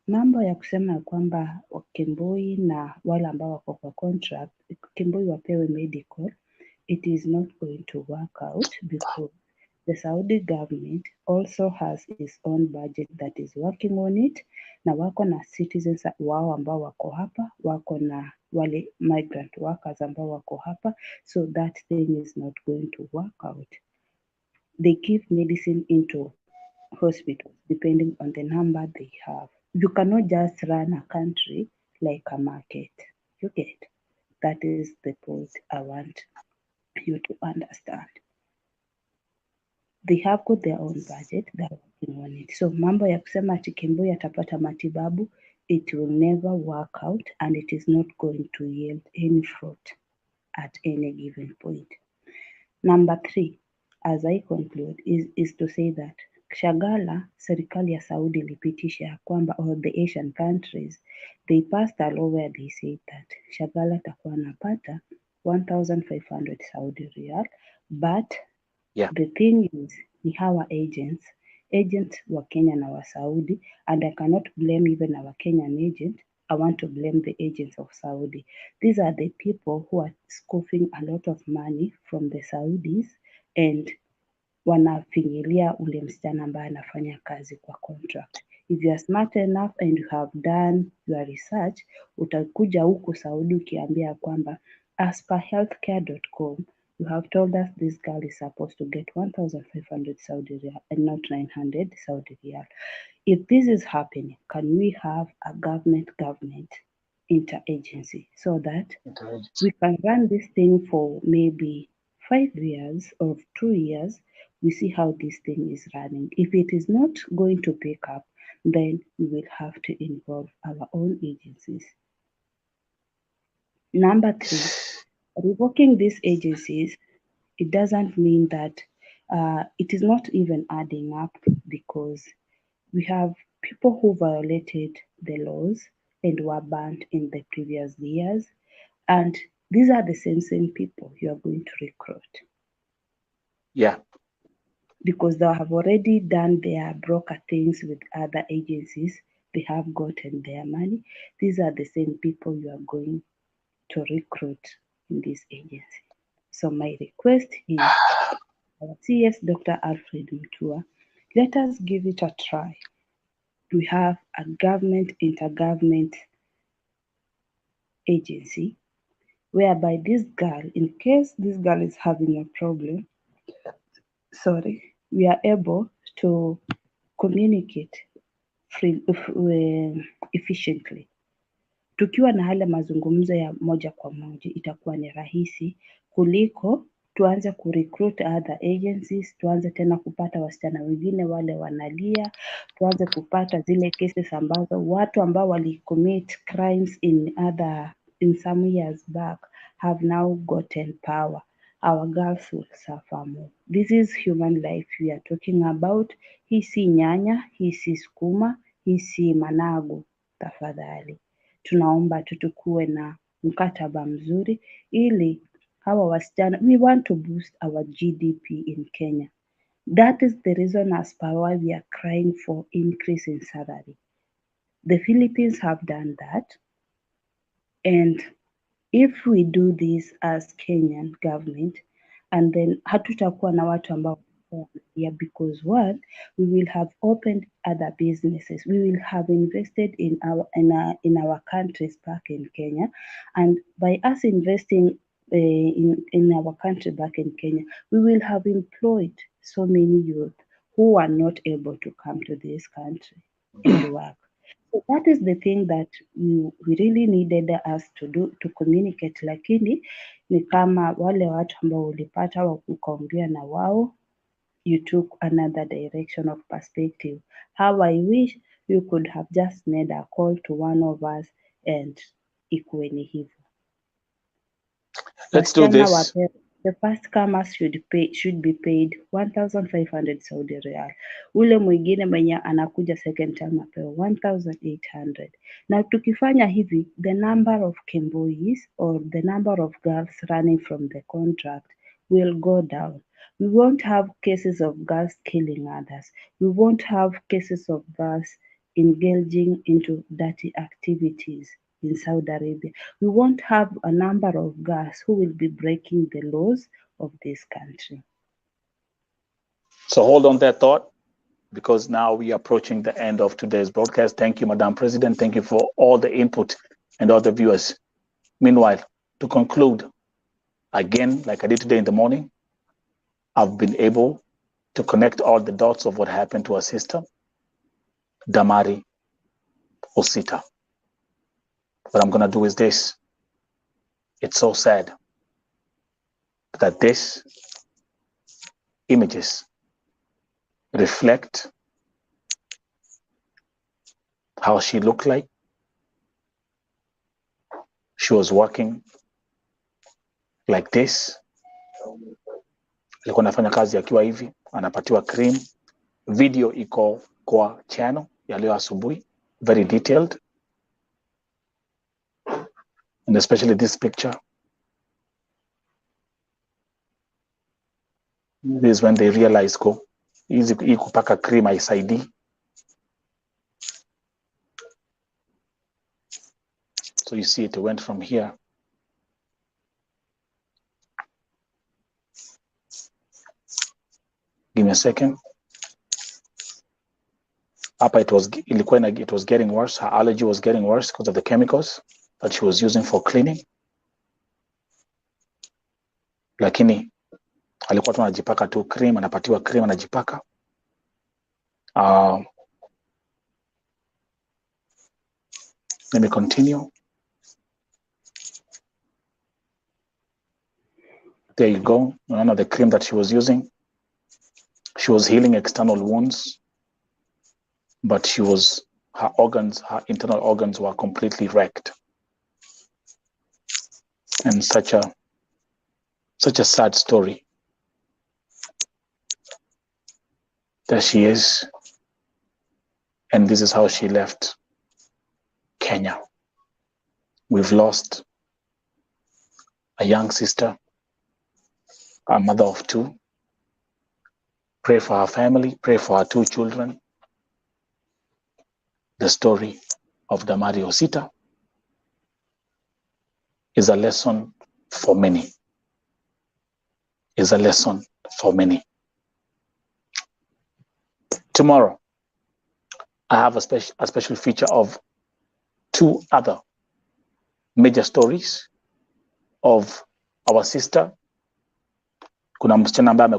Mambo ya kusema ya kwamba Kemboi na wale ambao wako kwa contract, Kemboi wapewe medical, it is not going to work out because the Saudi government also has its own budget that is working on it, na wako na citizens wao ambao wako hapa, wako na wale migrant workers ambao wako hapa, so that thing is not going to work out. They give medicine into hospitals depending on the number they have. You cannot just run a country like a market. You get? That is the point I want you to understand. They have got their own budget, they're working on it. So mambo ya kusema ati Kemboi atapata matibabu, it will never work out and it is not going to yield any fruit at any given point. Number 3, as I conclude, is to say that Shagala, serikali ya Saudi ilipitisha ya kwamba all the Asian countries, they passed a law where they said that Shagala atakuwa anapata 1,500 Saudi riyal, but Yeah. the thing is ni hawa agents wa Kenya na wa Saudi, and I cannot blame even our Kenyan agent. I want to blame the agents of Saudi. These are the people who are scoffing a lot of money from the Saudis and wanafinyilia ule msichana ambaye anafanya kazi kwa contract. If you are smart enough and you have done your research, utakuja huku Saudi ukiambia kwamba as per healthcare.com you have told us this girl is supposed to get 1,500 Saudi riyal and not 900 Saudi riyal. If this is happening, can we have a government interagency so that Intelligence. we can run this thing for maybe 5 years or 2 years? We see how this thing is running. If it is not going to pick up, then we will have to involve our own agencies. Number 3, revoking these agencies, it doesn't mean that it is not even adding up, because we have people who violated the laws and were banned in the previous years, and these are the same people you are going to recruit Yeah. because they have already done their broker things with other agencies. They have gotten their money. These are the same people you are going to recruit in this agency. So my request is our CS Dr. Alfred Mutua, let us give it a try. We have a intergovernment agency whereby this girl, in case this girl is having a problem, we are able to communicate efficiently. Tukiwa na hale mazungumzo ya moja kwa moja itakuwa ni rahisi kuliko tuanze kurecruit other agencies, tuanze tena kupata wasichana wengine wale wanalia, tuanze kupata zile cases ambazo watu ambao walicommit crimes in some years back have now gotten power. Our girls will suffer more. This is human life we are talking about. Hii si nyanya, hii si sukuma, hii si managu. Tafadhali tunaomba tu tukuwe na mkataba mzuri ili hawa wasichana, we want to boost our GDP in Kenya. That is the reason as per why we are crying for increase in salary. The Philippines have done that, and if we do this as Kenyan government, and then hatutakuwa na watu ambao because one, we will have opened other businesses. We will have invested in our countries back in Kenya, and by us investing in our country back in Kenya, we will have employed so many youth who are not able to come to this country and work. So that is the thing that we really needed us to do, to communicate, lakini ni kama wale watu ambao ulipata ukaongea na wao, you took another direction of perspective. How I wish you could have just made a call to one of us and ikuwe ni hivyo. Let's do Wasichana this. wapewe. The first comers should be paid 1500 Saudi Real. Ule mwingine mwenye anakuja second time apewe 1800. Na tukifanya hivi, the number of Kembois or the number of girls running from the contract will go down. We won't have cases of girls killing others. We won't have cases of girls engaging into dirty activities in Saudi Arabia. We won't have a number of girls who will be breaking the laws of this country. So hold on that thought, because now we are approaching the end of today's broadcast. Thank you, Madam President. Thank you for all the input and all the viewers. Meanwhile, to conclude, again, like I did today in the morning, I've been able to connect all the dots of what happened to our sister, Damari Osita. What I'm going to do is this. It's so sad that these images reflect how she looked like. She was walking like this. Alikuwa anafanya kazi akiwa hivi, anapatiwa cream. Video iko kwa channel ya leo asubuhi, very detailed. And especially this picture. This is when they realize go hizi kupaka cream haisaidii. So you see it went from here. Give me a second. Hapa it was getting worse. Her allergy was getting worse because of the chemicals that she was using for cleaning. Lakini alikuwa tu anajipaka tu cream, anapatiwa cream, anajipaka. Let me continue. There you go. None of the cream that she was using. She was healing external wounds, but her internal organs were completely wrecked. And such a sad story. There she is. And this is how she left Kenya. We've lost a young sister, a mother of two. Pray for her family, pray for her two children. The story of Damari Osita is a lesson for many. Is a lesson for many. Tomorrow, I have a special feature of two other major stories of our sister. Kuna msichana ambaye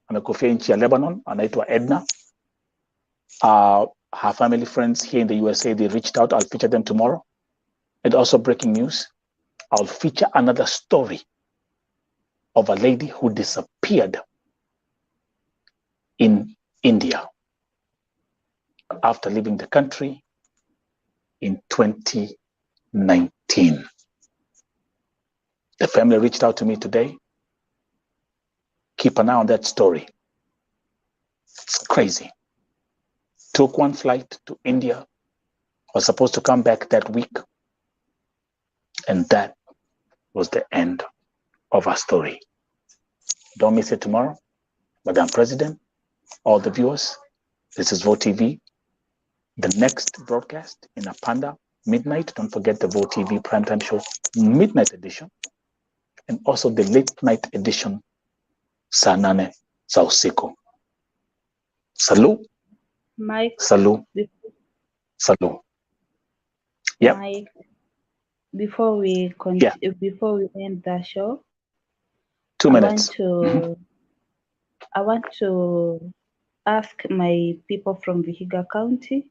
amekufia nchi ya Lebanon, anaitwa Edna. Her family friends here in the USA, they reached out. I'll feature them tomorrow. And also breaking news, I'll feature another story of a lady who disappeared in India after leaving the country in 2019. The family reached out to me today. Keep an eye on that story. It's crazy. Took one flight to India, was supposed to come back that week, and that was the end of our story. Don't miss it tomorrow. Madam President, all the viewers, this is Vote TV. The next broadcast in Apanda, midnight. Don't forget the Vote TV primetime show, midnight edition, and also the late night edition, saa 8 za usiku. Salut. Mike. Salut. Salut. Yep. Mike, before we end the show, 2 minutes. I want to ask my people from Vihiga County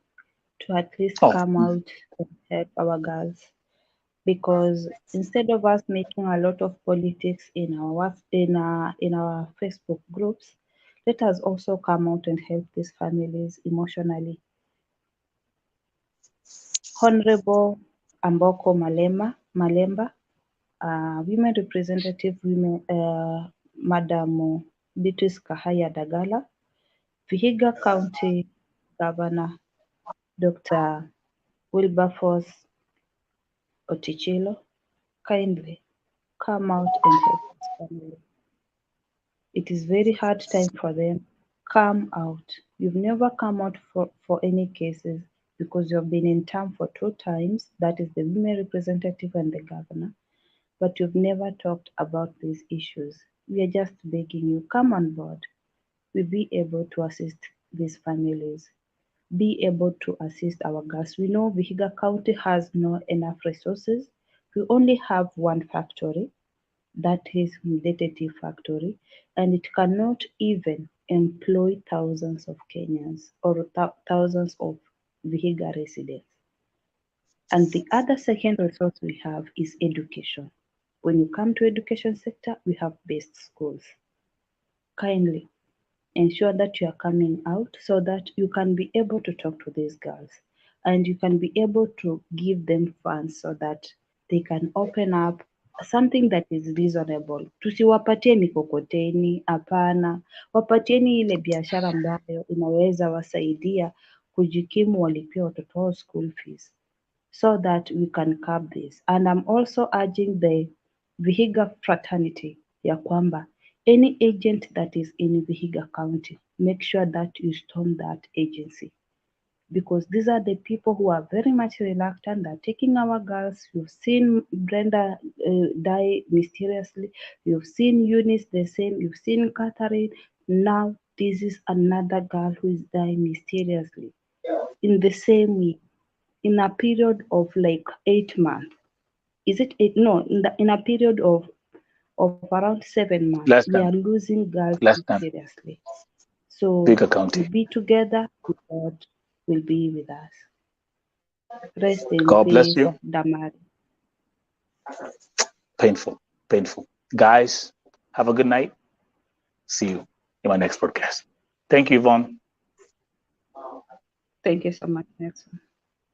to at least come out and help our girls, because instead of us making a lot of politics in our Facebook groups, let us also come out and help these families emotionally. Honorable Amboko Malemba Women Representative, Madam Beatrice Kahaya Dagala, Vihiga County Governor Dr. Wilberforce Otichilo, kindly come out and help this family. It is very hard time for them. Come out. You've never come out for any cases because you've been in term for 2 times, that is the women representative and the governor, but you've never talked about these issues. We are just begging you, come on board. We'll be able to assist these families, be able to assist our girls. We know Vihiga County has no enough resources. We only have one factory, that is Mdeteti factory, and it cannot even employ thousands of Kenyans or thousands of Vihiga residents. And the other second resource we have is education. When you come to education sector, we have best schools. Kindly ensure that you are coming out so that you can be able to talk to these girls and you can be able to give them funds so that they can open up something that is reasonable. Tusiwapatie mikokoteni, hapana. Wapatieni ile biashara ambayo inaweza wasaidia kujikimu, walipia watoto wao school fees, so that we can curb this. And I'm also urging the Vihiga fraternity ya kwamba any agent that is in Vihiga County, make sure that you storm that agency, because these are the people who are very much reluctant. They're taking our girls. You've seen Brenda die mysteriously. You've seen Eunice the same. You've seen Catherine. Now this is another girl who is dying mysteriously in the same week, in a period of like 8 months. Is it eight? No, in a period of around 7 months, Last we are time, losing girls last time, seriously. So Bigger we'll County. be together. God will be with us. Rest in God bless peace, you. Damari. Painful, painful. Guys, have a good night. See you in my next podcast. Thank you, Yvonne. Thank you so much, Nelson.